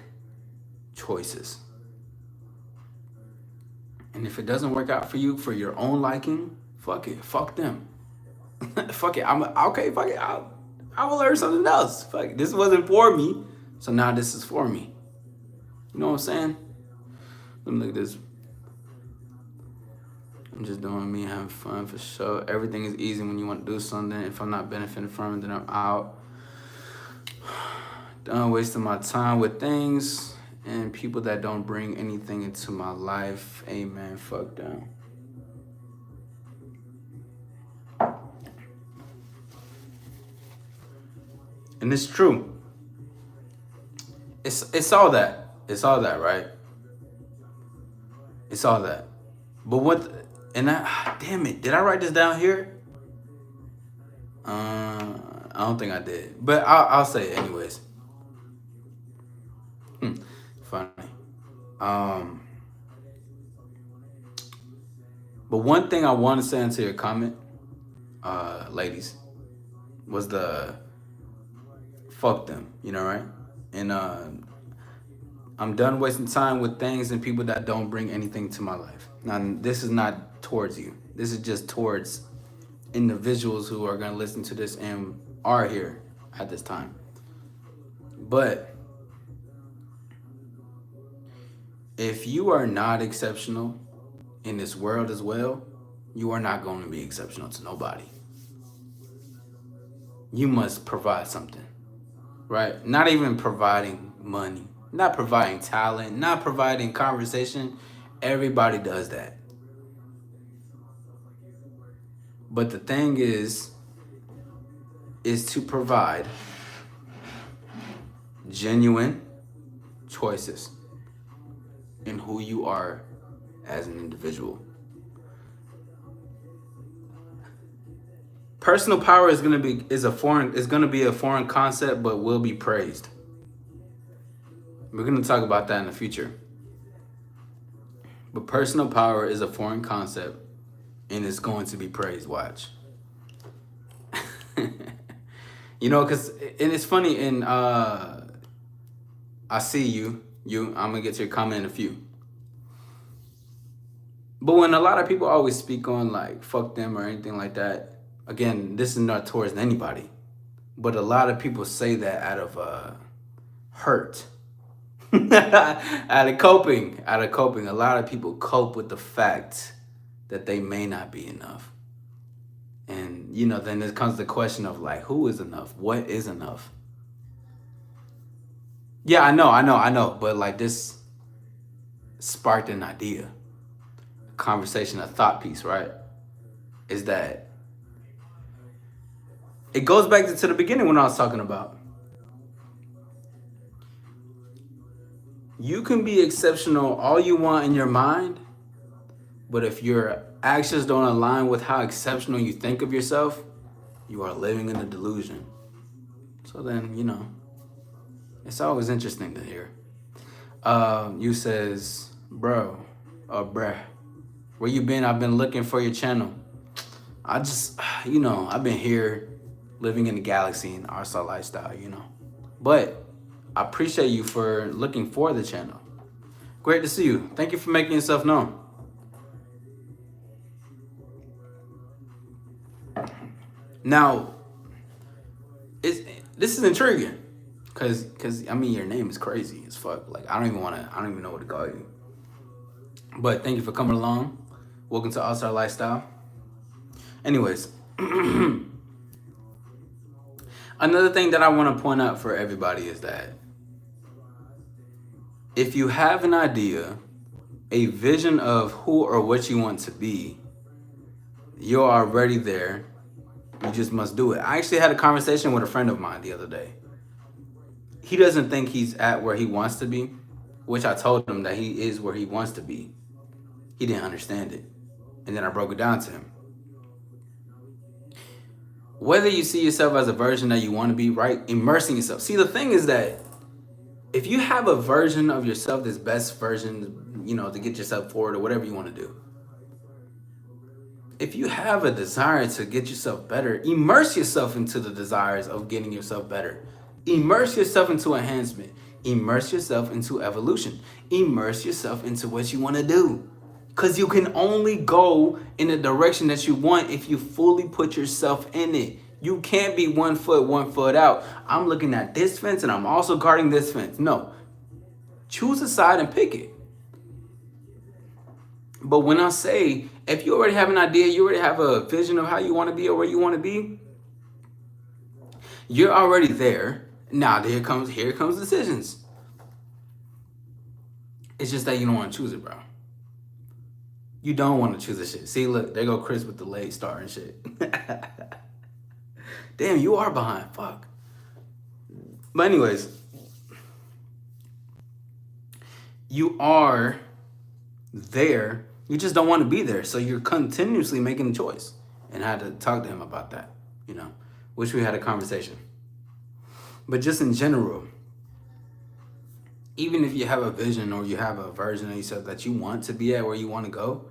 choices. And if it doesn't work out for you for your own liking, fuck it. Fuck them. Fuck it. Fuck it. I will learn something else. Fuck it. This wasn't for me, so now this is for me. You know what I'm saying? Let me look at this. I'm just doing me, having fun for sure. Everything is easy when you want to do something. If I'm not benefiting from it, then I'm out. Done wasting my time with things and people that don't bring anything into my life. Amen. Fuck them. And it's true. It's all that. It's all that, right? It's all that. But damn it, did I write this down here? I don't think I did. But I'll say it anyways. Funny. But one thing I want to say into your comment, ladies, was the fuck them, right? And I'm done wasting time with things and people that don't bring anything to my life. Now, this is not towards you. This is just towards individuals who are going to listen to this and are here at this time. But if you are not exceptional in this world as well, you are not going to be exceptional to nobody. You must provide something, right? Not even providing money, not providing talent, not providing conversation. Everybody does that. But the thing is to provide genuine choices in who you are as an individual. Personal power is gonna be a foreign concept, but will be praised. We're gonna talk about that in the future. But personal power is a foreign concept, and it's going to be praised. Watch. Because it's funny, and I see you. I'm gonna get to your comment in a few. But when a lot of people always speak on like fuck them or anything like that, again, this is not towards anybody, but a lot of people say that out of hurt, out of coping. A lot of people cope with the fact that they may not be enough. And, then it comes the question of like, who is enough? What is enough? Yeah, I know. But like this sparked an idea, a conversation, a thought piece, right? Is that it goes back to the beginning when I was talking about you can be exceptional all you want in your mind, but if your actions don't align with how exceptional you think of yourself, you are living in a delusion. So then, it's always interesting to hear. You says, bro, or bruh, where you been? I've been looking for your channel. I just, I've been here living in the galaxy in our lifestyle. But I appreciate you for looking for the channel. Great to see you. Thank you for making yourself known. Now, this is intriguing, cause your name is crazy as fuck. Like I don't even know what to call you. But thank you for coming along. Welcome to All Star Lifestyle. Anyways, another thing that I want to point out for everybody is that if you have an idea, a vision of who or what you want to be, you're already there. You just must do it. I actually had a conversation with a friend of mine the other day. He doesn't think he's at where he wants to be, which I told him that he is where he wants to be. He didn't understand it. And then I broke it down to him. Whether you see yourself as a version that you want to be, right? Immersing yourself. See, the thing is that if you have a version of yourself, this best version, to get yourself forward or whatever you want to do, if you have a desire to get yourself better, immerse yourself into the desires of getting yourself better. Immerse yourself into enhancement. Immerse yourself into evolution. Immerse yourself into what you want to do. Because you can only go in the direction that you want if you fully put yourself in it. You can't be 1 foot, 1 foot out. I'm looking at this fence and I'm also guarding this fence. No. Choose a side and pick it. But when I say, if you already have an idea, you already have a vision of how you want to be or where you want to be, you're already there. Now here comes decisions. It's just that you don't want to choose it, bro. You don't want to choose this shit. See, look, there go Chris with the late start and shit. Damn, you are behind. Fuck. But anyways, you are there. You just don't want to be there. So you're continuously making a choice. And I had to talk to him about that, Wish we had a conversation. But just in general, even if you have a vision or you have a version of yourself that you want to be at where you want to go,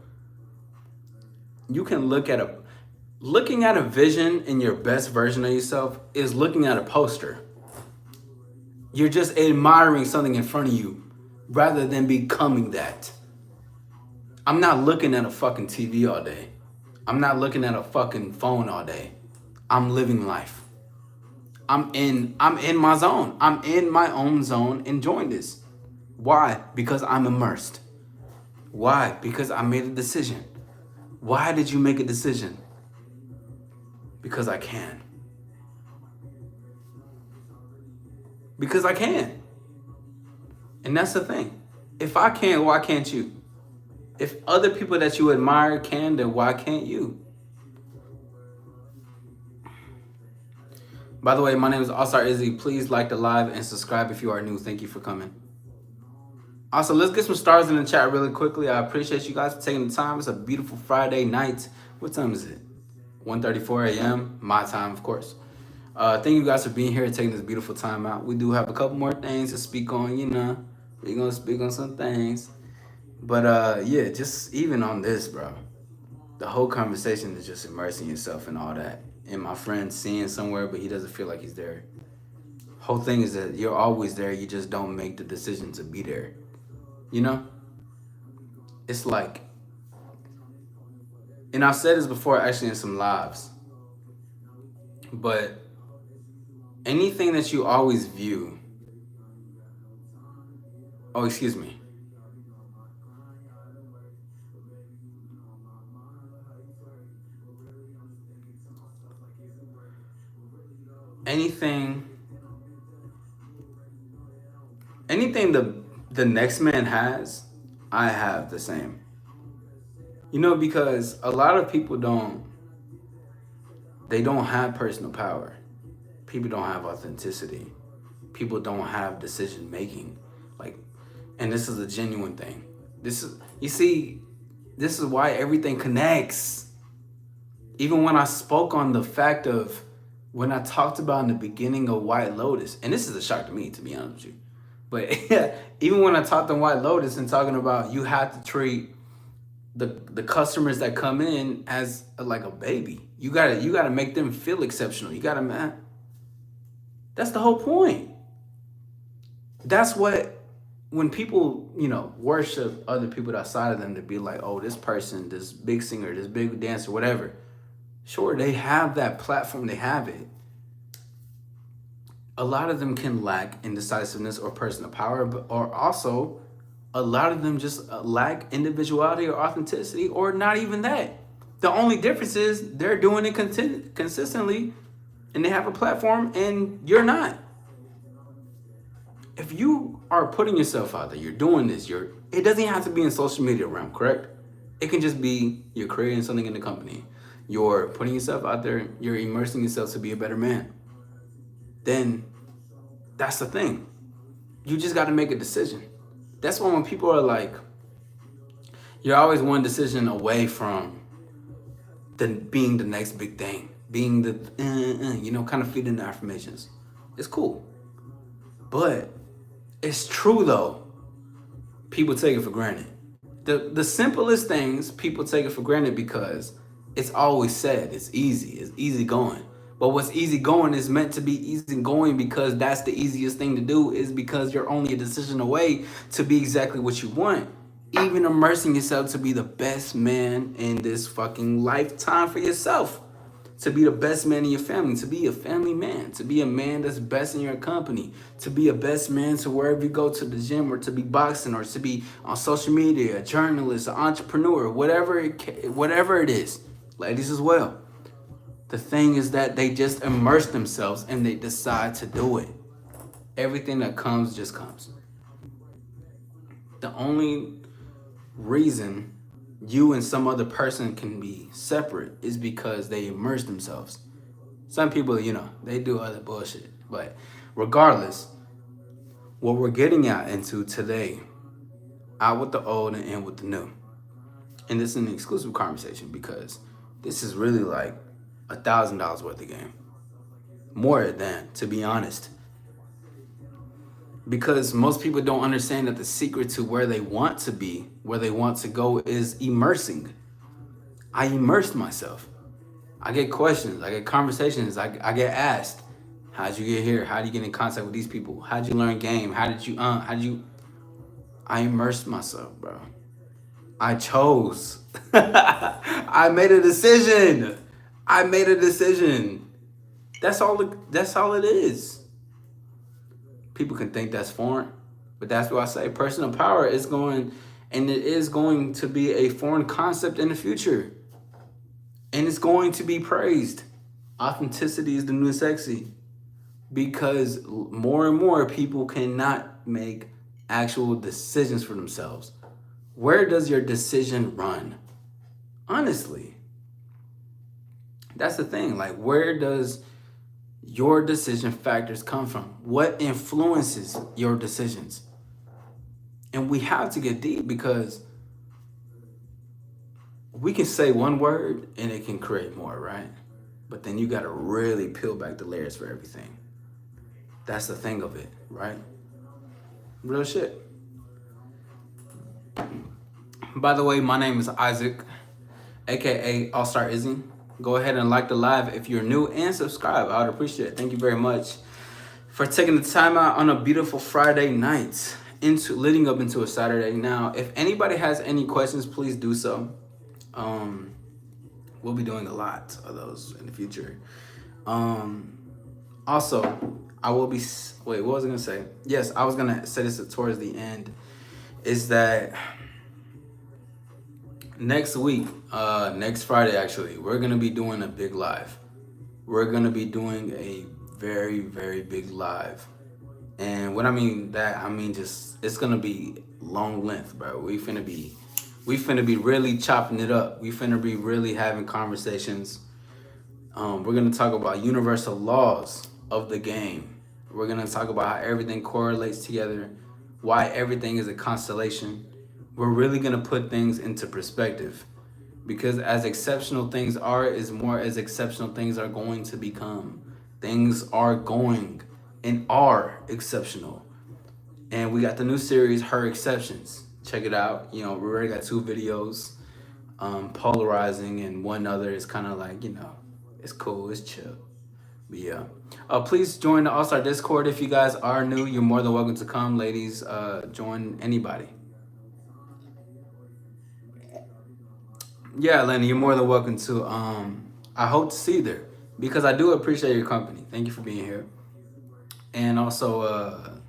you can looking at a vision in your best version of yourself is looking at a poster. You're just admiring something in front of you rather than becoming that. I'm not looking at a fucking TV all day. I'm not looking at a fucking phone all day. I'm living life. I'm in my zone. I'm in my own zone enjoying this. Why? Because I'm immersed. Why? Because I made a decision. Why did you make a decision? Because I can. Because I can. And that's the thing. If I can, why can't you? If other people that you admire can, then why can't you? By the way, my name is Allstar Izzy. Please like the live and subscribe if you are new. Thank you for coming. Also, let's get some stars in the chat really quickly. I appreciate you guys for taking the time. It's a beautiful Friday night. What time is it? 1:34 a.m. My time, of course. Thank you guys for being here and taking this beautiful time out. We do have a couple more things to speak on, We're going to speak on some things. But, yeah, just even on this, bro. The whole conversation is just immersing yourself in all that. And my friend seeing somewhere, but he doesn't feel like he's there. Whole thing is that you're always there. You just don't make the decision to be there. It's like, and I've said this before actually in some lives, but anything that you always view, anything the next man has, I have the same. Because a lot of people they don't have personal power. People don't have authenticity. People don't have decision making. Like, and this is a genuine thing. This is why everything connects. Even when I spoke on the fact of when I talked about in the beginning of White Lotus, and this is a shock to me, to be honest with you. But yeah, even when I talked on White Lotus and talking about you have to treat the customers that come in as like a baby. You gotta make them feel exceptional. Man. That's the whole point. That's what when people, worship other people outside of them to be like, oh, this person, this big singer, this big dancer, whatever. Sure, they have that platform, they have it. A lot of them can lack indecisiveness or personal power, or also a lot of them just lack individuality or authenticity, or not even that. The only difference is they're doing it consistently and they have a platform and you're not. If you are putting yourself out there, you're doing this, it doesn't have to be in social media realm, correct? It can just be you're creating something in the company. You're putting yourself out there, you're immersing yourself to be a better man. Then that's the thing. You just got to make a decision. That's why when people are like, you're always one decision away from being the next big thing, being the, kind of feeding the affirmations. It's cool. But it's true though. People take it for granted. The simplest things, people take it for granted because it's always said, it's easy going. But what's easy going is meant to be easy going because that's the easiest thing to do, is because you're only a decision away to be exactly what you want. Even immersing yourself to be the best man in this fucking lifetime for yourself. To be the best man in your family, to be a family man, to be a man that's best in your company, to be a best man to wherever you go, to the gym, or to be boxing, or to be on social media, a journalist, an entrepreneur, whatever it is. Ladies as well. The thing is that they just immerse themselves and they decide to do it. Everything that comes just comes. The only reason you and some other person can be separate is because they immerse themselves. Some people, they do other bullshit. But regardless, what we're getting into today, out with the old and in with the new. And this is an exclusive conversation because this is really like $1,000 worth of game. More than, to be honest. Because most people don't understand that the secret to where they want to be, where they want to go, is immersing. I immersed myself. I get questions, I get conversations, I get asked, how'd you get here? How do you get in contact with these people? How'd you learn game? I immersed myself, bro. I chose. I made a decision. That's all it is. People can think that's foreign, but that's what I say. Personal power is going to be a foreign concept in the future. And it's going to be praised. Authenticity is the new sexy. Because more and more people cannot make actual decisions for themselves. Where does your decision run? Honestly. That's the thing. Like, where does your decision factors come from? What influences your decisions? And we have to get deep because we can say one word and it can create more, right? But then you got to really peel back the layers for everything. That's the thing of it, right? Real shit. By the way, my name is Isaac, aka All Star Izzy. Go ahead and like the live if you're new and subscribe. I would appreciate it. Thank you very much for taking the time out on a beautiful Friday night leading up into a Saturday. Now, if anybody has any questions, please do so. We'll be doing a lot of those in the future. Also, I will be... Wait, what was I going to say? Yes, I was going to say this towards the end. Is that... Next week, next Friday actually, we're going to be doing a big live. We're going to be doing a very, very big live. And when I mean that, I mean just it's gonna be long length, bro. We finna be really chopping it up. We finna be really having conversations. We're gonna talk about universal laws of the game. We're gonna talk about how everything correlates together, why everything is a constellation. We're really gonna put things into perspective, because as exceptional things are, is more as exceptional things are going to become. Things are going and are exceptional. And we got the new series, Her Exceptions. Check it out. We already got 2 videos, polarizing, and one other is kind of like, it's cool, it's chill. But yeah. Please join the All Star Discord. If you guys are new, you're more than welcome to come. Ladies, join anybody. Yeah, Lenny, you're more than welcome to. I hope to see you there because I do appreciate your company. Thank you for being here. And also,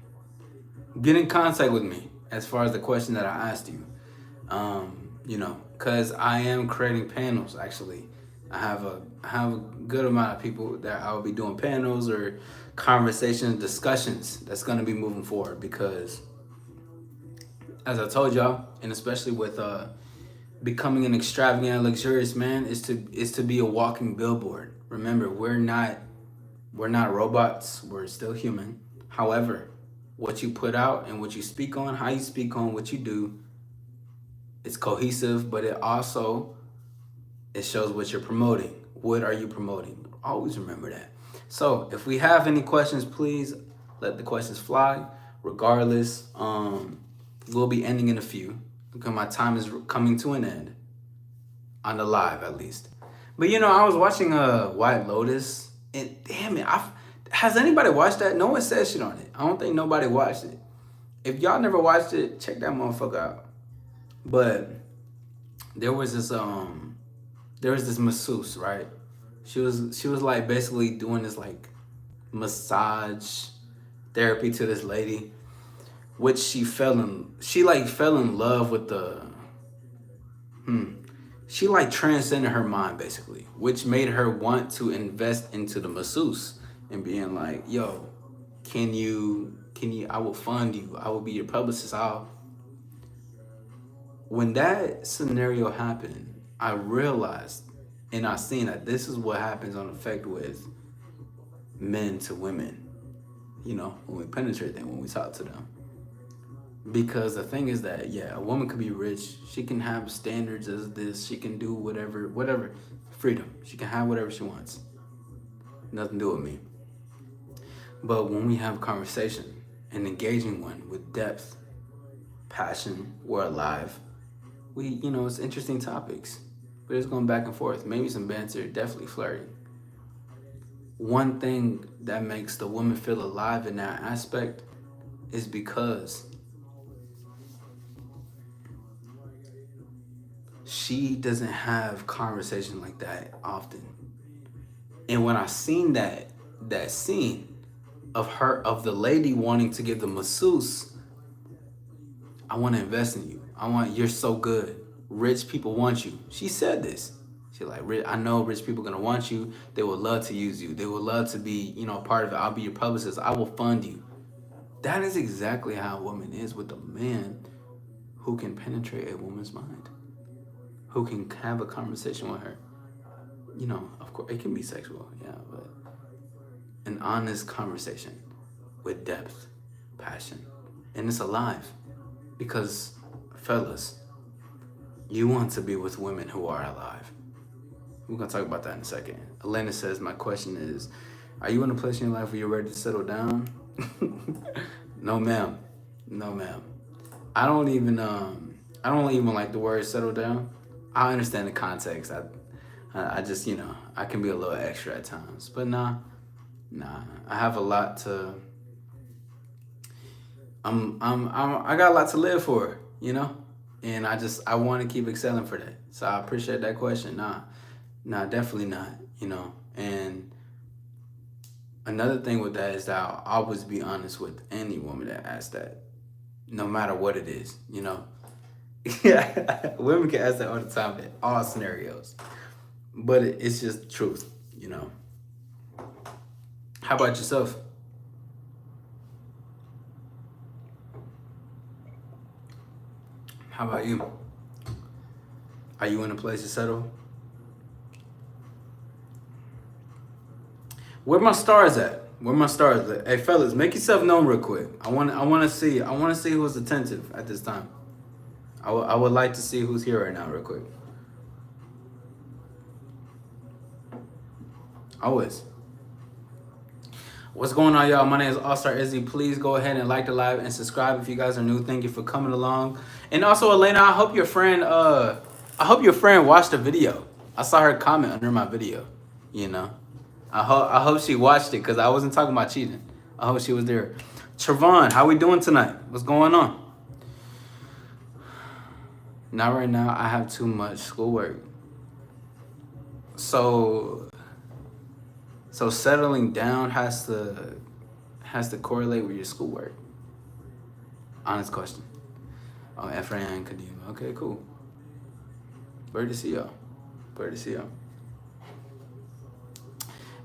get in contact with me as far as the question that I asked you. Because I am creating panels. Actually, I have a good amount of people that I will be doing panels or conversations, discussions that's going to be moving forward. Because, as I told y'all, and especially with becoming an extravagant, luxurious man, is to be a walking billboard. Remember, we're not robots. We're still human. However, what you put out and what you speak on, how you speak on what you do, it's cohesive, but it shows what you're promoting. What are you promoting? Always remember that. So if we have any questions, please let the questions fly. Regardless, we'll be ending in a few because my time is coming to an end on the live, at least. But I was watching White Lotus, and damn it, has anybody watched that? No one said shit on it. I don't think nobody watched it. If y'all never watched it, check that motherfucker out. But there was this masseuse, right? She was like basically doing this like massage therapy to this lady, which she fell in love with she like transcended her mind basically, which made her want to invest into the masseuse and being like, yo, can you I will fund you, I will be your publicist. When that scenario happened, I realized and I seen that this is what happens on effect with men to women, when we penetrate them, when we talk to them. Because the thing is that, yeah, a woman could be rich. She can have standards as this. She can do whatever. Freedom. She can have whatever she wants. Nothing to do with me. But when we have a conversation, an engaging one with depth, passion, we're alive. It's interesting topics. But it's going back and forth. Maybe some banter, definitely flirting. One thing that makes the woman feel alive in that aspect is because she doesn't have conversation like that often. And when I seen that scene of the lady wanting to give the masseuse, I want to invest in you. You're so good. Rich people want you. She said this. She like, I know rich people gonna want you. They would love to use you. They would love to be, part of it. I'll be your publicist. I will fund you. That is exactly how a woman is with a man who can penetrate a woman's mind, who can have a conversation with her. Of course, it can be sexual, yeah, but an honest conversation with depth, passion, and it's alive. Because, fellas, you want to be with women who are alive. We're going to talk about that in a second. Elena says, my question is, are you in a place in your life where you're ready to settle down? No, ma'am. No, ma'am. I don't even like the word settle down. I understand the context. I just, I can be a little extra at times. But nah. I have a lot to... I got a lot to live for, and I want to keep excelling for that. So I appreciate that question. Nah, definitely not, And another thing with that is that I'll always be honest with any woman that asks that, no matter what it is, Yeah, women can ask that all the time in all scenarios, but it's just the truth, How about yourself? How about you? Are you in a place to settle? Where my stars at? Where my stars at? Hey fellas, make yourself known real quick. I wanna see who's attentive at this time. I would like to see who's here right now real quick. Always. What's going on, y'all? My name is All Star Izzy. Please go ahead and like the live and subscribe if you guys are new. Thank you for coming along. And also, Elena, I hope your friend watched the video. I saw her comment under my video. You know, I hope she watched it because I wasn't talking about cheating. I hope she was there. Trevon, how we doing tonight? What's going on? Not right now. I have too much schoolwork. So settling down has to correlate with your schoolwork. Honest question. Oh, Ephraim and Kadima. Okay, cool. Great to see y'all.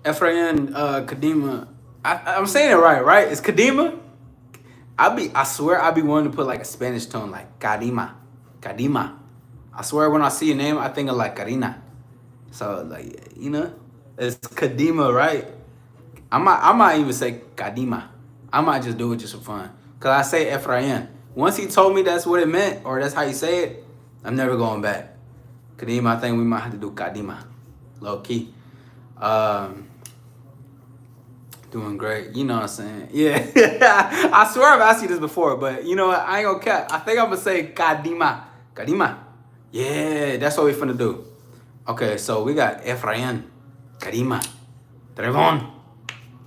Ephraim, Kadima. I'm saying it right? It's Kadima. I swear I be wanting to put like a Spanish tone, like Kadima. I swear when I see your name, I think of like Karina. So like, you know, it's Kadima, right? I might even say Kadima. I might just do it just for fun. Cause I say Ephraim. Once he told me that's what it meant, or that's how you say it, I'm never going back. Kadima, I think we might have to do Kadima. Low key. Doing great. You know what I'm saying? Yeah. I swear I've asked you this before, but you know what? I ain't gonna cap. I think I'm gonna say Kadima. Yeah, that's what we finna do. Okay, so we got Ephraim, Kadima, Trevon.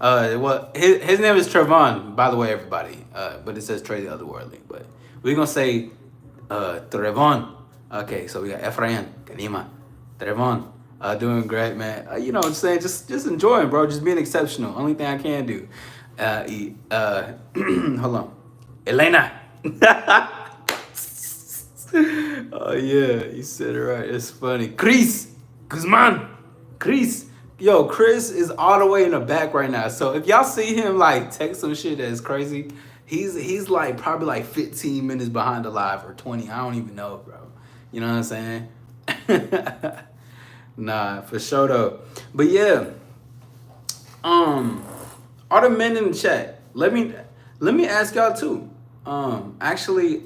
Well, his name is Trevon, by the way, everybody. But it says Trey the Otherworldly. But we're gonna say Trevon. Okay, so we got Ephraim, Kadima, Trevon. Doing great, man. You know what I'm saying? Just enjoying, bro. Just being exceptional. Only thing I can do. Hold on. Elena. Oh, yeah. You said it right. It's funny. Chris Guzman. Chris. Yo, Chris is all the way in the back right now. So if y'all see him, like, text some shit that is crazy, he's like, probably like 15 minutes behind the live or 20. I don't even know, bro. You know what I'm saying? Nah, for sure though. But yeah, all the men in the chat, let me ask y'all too. Actually,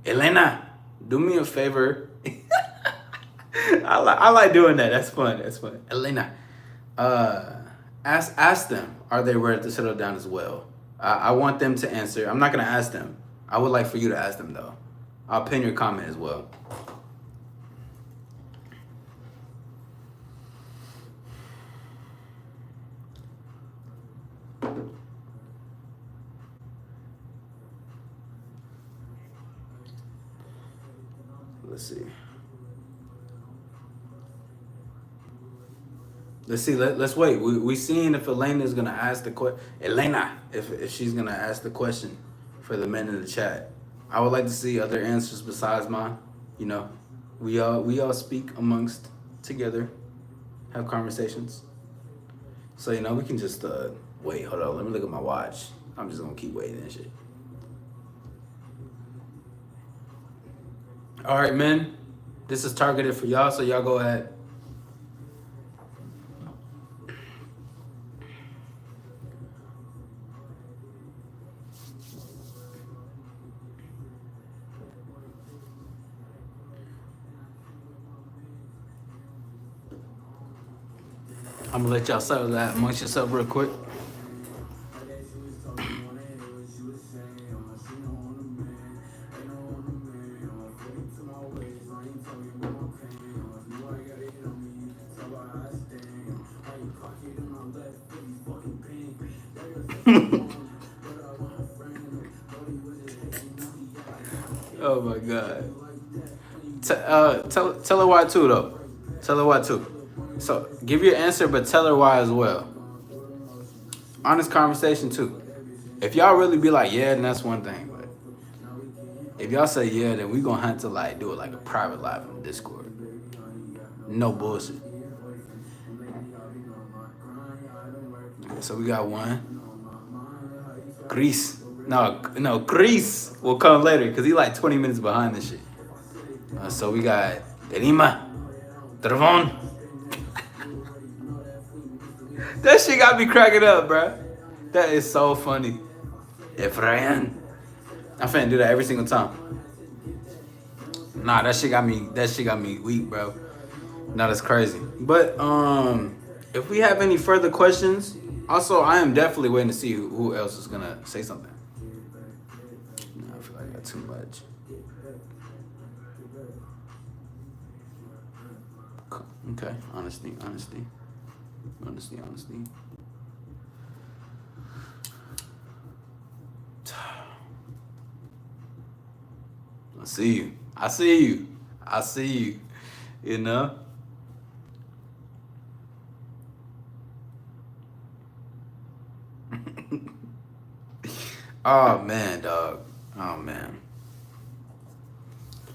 Elena, do me a favor. I like doing that. That's fun. Elena, ask them, are they ready to settle down as well? I want them to answer. I'm not gonna ask them. I would like for you to ask them though. I'll pin your comment as well. Let's see. Let's wait. We seeing if Elena is gonna ask the question. Elena, if she's gonna ask the question for the men in the chat. I would like to see other answers besides mine. You know, we all speak amongst together, have conversations. So you know we can just wait. Hold on. Let me look at my watch. I'm just gonna keep waiting and shit. All right, men. This is targeted for y'all, so y'all go ahead. I'm gonna let y'all settle that amongst yourself real quick. Oh my God. Tell her why too though. Tell her why too. So give your answer, but tell her why as well. Honest conversation too. If y'all really be like, yeah, then that's one thing. But if y'all say yeah, then we gonna have to like do it like a private live on Discord. No bullshit. So we got one. Chris. No, Chris will come later because he like 20 minutes behind this shit. So we got Derima, Travon. That shit got me cracking up, bro. That is so funny. Efrain. I'm finna do that every single time. Nah, that shit got me weak, bro. No, that's crazy. But if we have any further questions, also I am definitely waiting to see who else is gonna say something. No, I feel like I got too much. Okay, honesty. I see you. You know? Oh man, dog. Oh man.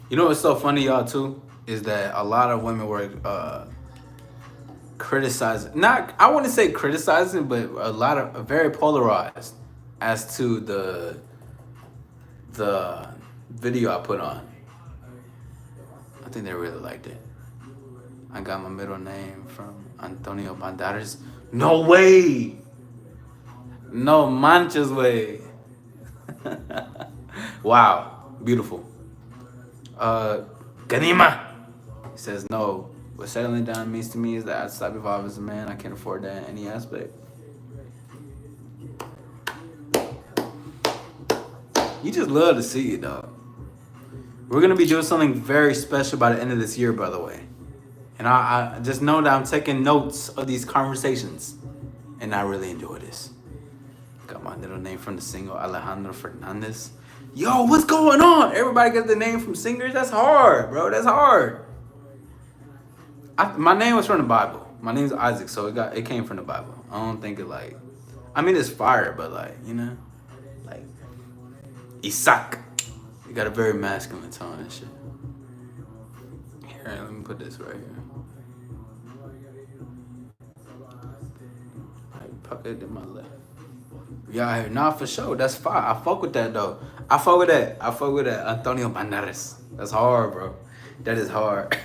You know what's so funny, y'all, too? Is that a lot of women were criticizing, I wouldn't say criticizing, but a lot of very polarized as to the video I put on. I think they really liked it. I got my middle name from Antonio Banderas. No way! No manches way. Wow, beautiful. Ganima says no. What settling down means to me is that I stop evolving as a man. I can't afford that in any aspect. You just love to see it, dog. We're gonna be doing something very special by the end of this year, by the way. And I just know that I'm taking notes of these conversations, and I really enjoy this. Got my little name from the single Alejandro Fernandez. Yo, what's going on? Everybody get the name from singers? That's hard, bro. That's hard. My name was from the Bible. My name's Isaac, so it came from the Bible. I don't think it like, I mean it's fire, but like, you know, like Isaac. You got a very masculine tone and shit. Here, let me put this right here. I pocket in my left. Yeah, nah, for sure. That's fire. I fuck with that though. I fuck with that. Antonio Banderas. That's hard, bro. That is hard.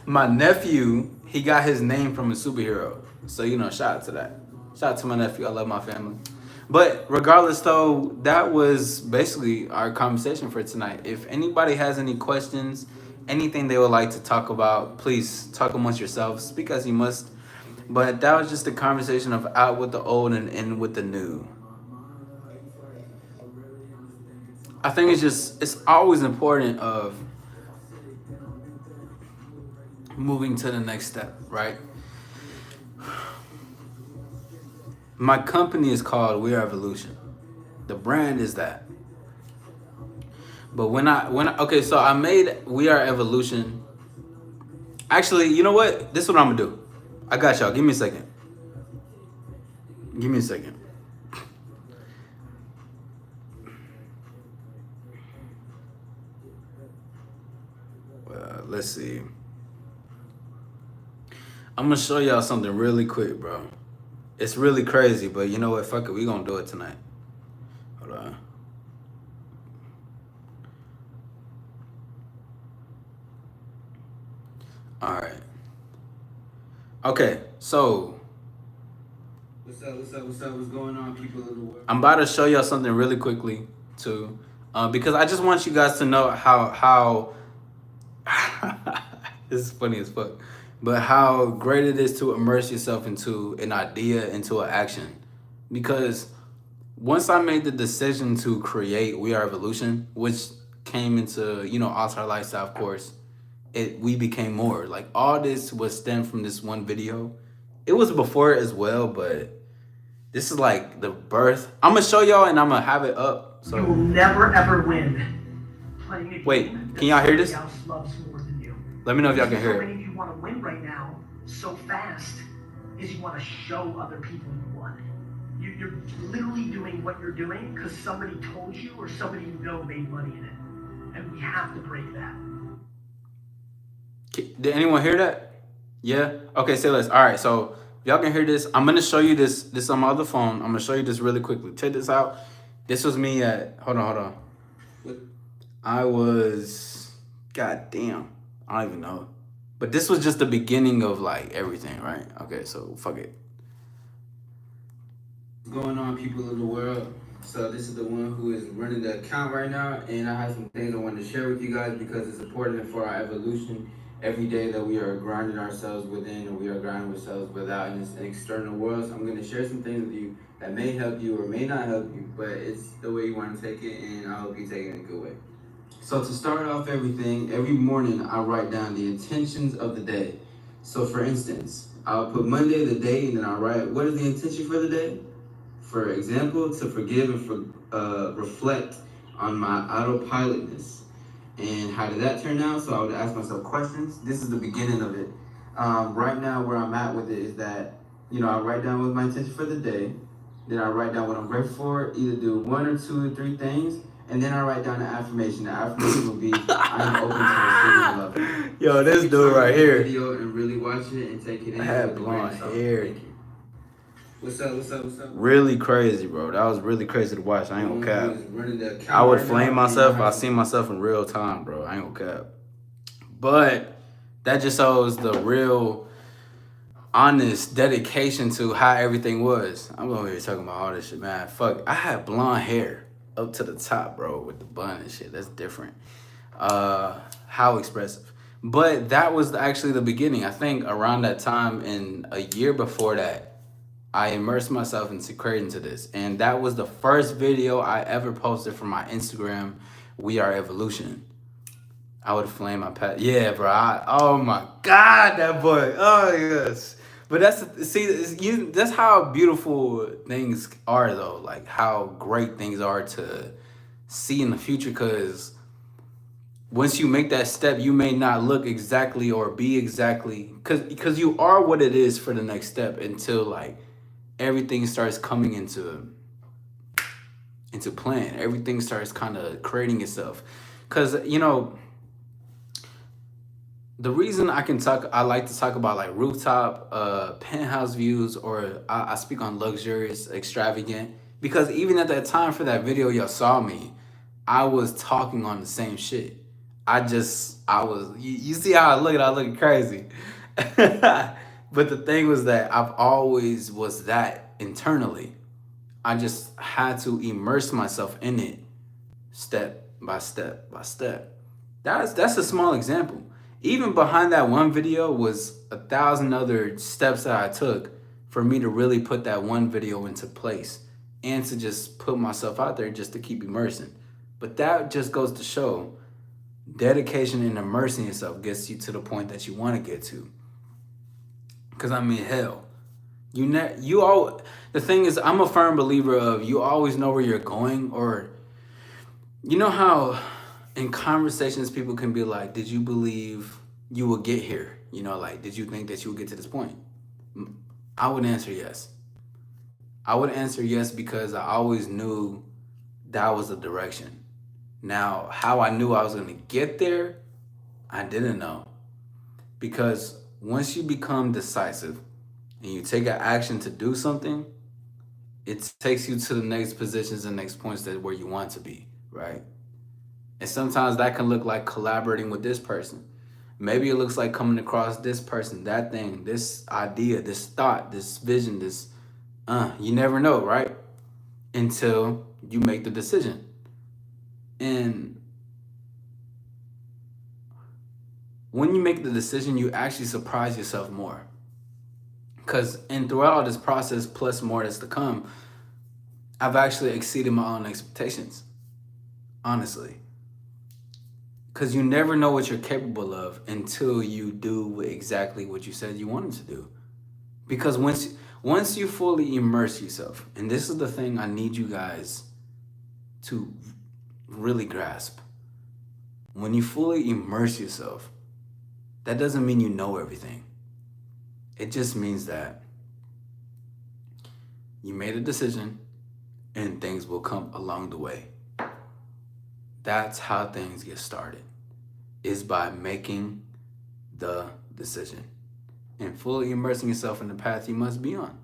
My nephew, he got his name from a superhero. So, you know, shout out to that. Shout out to my nephew. I love my family. But regardless, though, that was basically our conversation for tonight. If anybody has any questions, anything they would like to talk about, please talk amongst yourselves. Speak as you must. But that was just a conversation of out with the old and in with the new. I think it's always important of moving to the next step, right? My company is called We Are Evolution. The brand is that. But okay, so I made We Are Evolution. Actually, you know what? This is what I'm gonna do. I got y'all. Give me a second. Let's see. I'm gonna show y'all something really quick, bro. It's really crazy, but you know what? Fuck it. We gonna do it tonight. Hold on. All right. Okay, so what's going on, people of the world? I'm about to show y'all something really quickly too, because I just want you guys to know how this is funny as fuck, but how great it is to immerse yourself into an idea, into an action. Because once I made the decision to create We Are Evolution, which came into, you know, All-Star Lifestyle, of course, we became more. Like, all this was stemmed from this one video. It was before it as well, but this is like the birth. I'm gonna show y'all and I'm gonna have it up. So you will never ever win playing a game. Wait, can y'all hear this? Loves more than you. Let me know if y'all can hear So it. many of you want to win right now so fast is you want to show other people you won. You're literally doing what you're doing because somebody told you or somebody you know made money in it. And we have to break that. Did anyone hear that? Yeah? Okay, say less. All right, so y'all can hear this. I'm gonna show you this on my other phone. I'm gonna show you this really quickly. Check this out. This was me at, hold on. I was, god damn, I don't even know. But this was just the beginning of like everything, right? Okay, so fuck it. What's going on, people of the world? So this is the one who is running the account right now, and I have some things I want to share with you guys because it's important for our evolution. Every day that we are grinding ourselves within, and we are grinding ourselves without in this external world. So I'm going to share some things with you that may help you or may not help you, but it's the way you want to take it, and I hope you take it in a good way. So to start off everything, every morning I write down the intentions of the day. So for instance, I'll put Monday the day, and then I'll write, what is the intention for the day? For example, to forgive and reflect on my autopilotness. And how did that turn out? So I would ask myself questions. This is the beginning of it. Right now, where I'm at with it is that, I write down what my intention for the day. Then I write down what I'm grateful for, either do 1 or 2 or 3 things. And then I write down the affirmation. The affirmation will be, I am open to receiving love. Yo, this dude right here. Video and really watch it and take it in. I had blonde hair. What's up? Really crazy, bro. That was really crazy to watch. I ain't gonna cap. I would flame myself. I see myself in real time, bro. I ain't gonna cap. But that just shows the real honest dedication to how everything was. I'm over here talking about all this shit, man. Fuck, I had blonde hair up to the top, bro, with the bun and shit. That's different. How expressive. But that was actually the beginning. I think around that time and a year before that, I immersed myself into creating to this. And that was the first video I ever posted from my Instagram, We Are Evolution. I would flame my pet. Yeah, bro. Oh my God, that boy. Oh, yes. But that's how beautiful things are, though. Like how great things are to see in the future. Because once you make that step, you may not look exactly or be exactly. Because you are what it is for the next step until like everything starts coming into plan. Everything starts kind of creating itself. Because, the reason I like to talk about like rooftop, penthouse views, or I speak on luxurious, extravagant, because even at that time for that video y'all saw me, I was talking on the same shit. You see how I look crazy. But the thing was that I've always was that internally. I just had to immerse myself in it step by step by step. That's a small example. Even behind that one video was 1,000 other steps that I took for me to really put that one video into place and to just put myself out there just to keep immersing. But that just goes to show dedication and immersing yourself gets you to the point that you want to get to. Because I mean, hell, the thing is, I'm a firm believer of you always know where you're going, or you know how in conversations people can be like, did you believe you will get here? Like, did you think that you would get to this point? I would answer yes. I would answer yes because I always knew that was the direction. Now, how I knew I was going to get there, I didn't know. Because once you become decisive and you take an action to do something, it takes you to the next positions and next points where you want to be, right? And sometimes that can look like collaborating with this person. Maybe it looks like coming across this person, that thing, this idea, this thought, this vision, you never know, right? Until you make the decision. And when you make the decision, you actually surprise yourself more. Throughout all this process, plus more that's to come, I've actually exceeded my own expectations, honestly. Because you never know what you're capable of until you do exactly what you said you wanted to do. Because once you fully immerse yourself, and this is the thing I need you guys to really grasp. When you fully immerse yourself, that doesn't mean you know everything. It just means that you made a decision and things will come along the way. That's how things get started, is by making the decision. and fully immersing yourself in the path you must be on.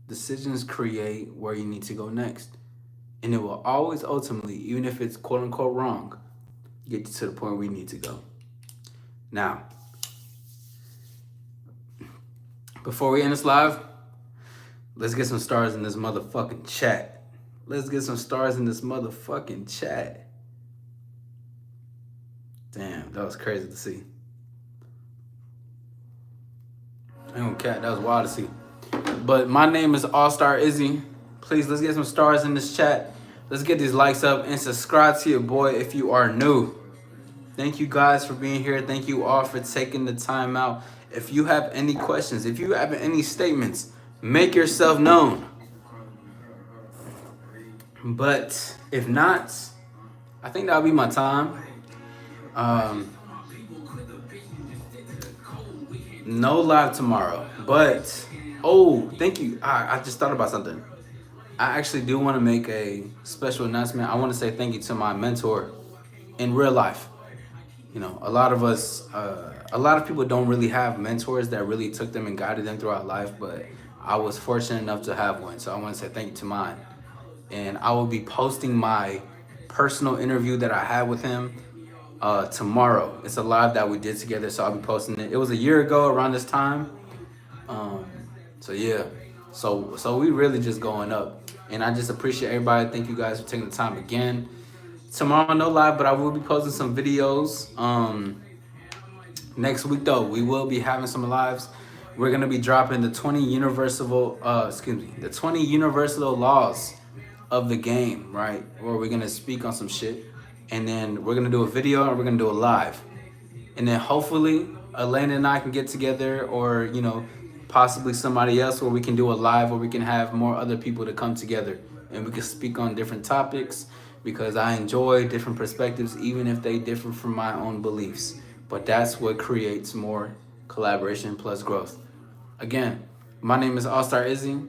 Decisions create where you need to go next. And it will always ultimately, even if it's quote unquote wrong, get you to the point where you need to go. Now, before we end this live, let's get some stars in this motherfucking chat. Let's get some stars in this motherfucking chat. Damn, that was crazy to see. I ain't gonna cat, that was wild to see. But my name is All Star Izzy. Please, let's get some stars in this chat. Let's get these likes up and subscribe to your boy if you are new. Thank you guys for being here. Thank you all for taking the time out. If you have any questions, if you have any statements, make yourself known. But if not, I think that'll be my time. No live tomorrow, but thank you. I just thought about something. I actually do want to make a special announcement. I want to say thank you to my mentor in real life. You know, a lot of people don't really have mentors that really took them and guided them throughout life, but I was fortunate enough to have one. So I want to say thank you to mine. And I will be posting my personal interview that I had with him tomorrow. It's a live that we did together, so I'll be posting it. It was a year ago around this time. So yeah, so we really just going up, and I just appreciate everybody. Thank you guys for taking the time again. Tomorrow no live, but I will be posting some videos. Next week though, we will be having some lives. We're gonna be dropping the 20 universal laws of the game, right? Where we're gonna speak on some shit, and then we're gonna do a video and we're gonna do a live, and then hopefully Elena and I can get together, or possibly somebody else, where we can do a live where we can have more other people to come together and we can speak on different topics, because I enjoy different perspectives even if they differ from my own beliefs. But that's what creates more collaboration plus growth. Again, my name is All Star Izzy.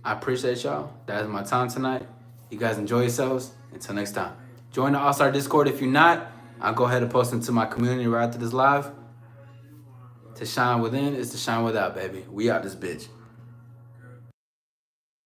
I appreciate y'all. That is my time tonight. You guys enjoy yourselves. Until next time. Join the All Star Discord if you're not. I'll go ahead and post into my community right after this live. To shine within is to shine without, baby. We out this bitch.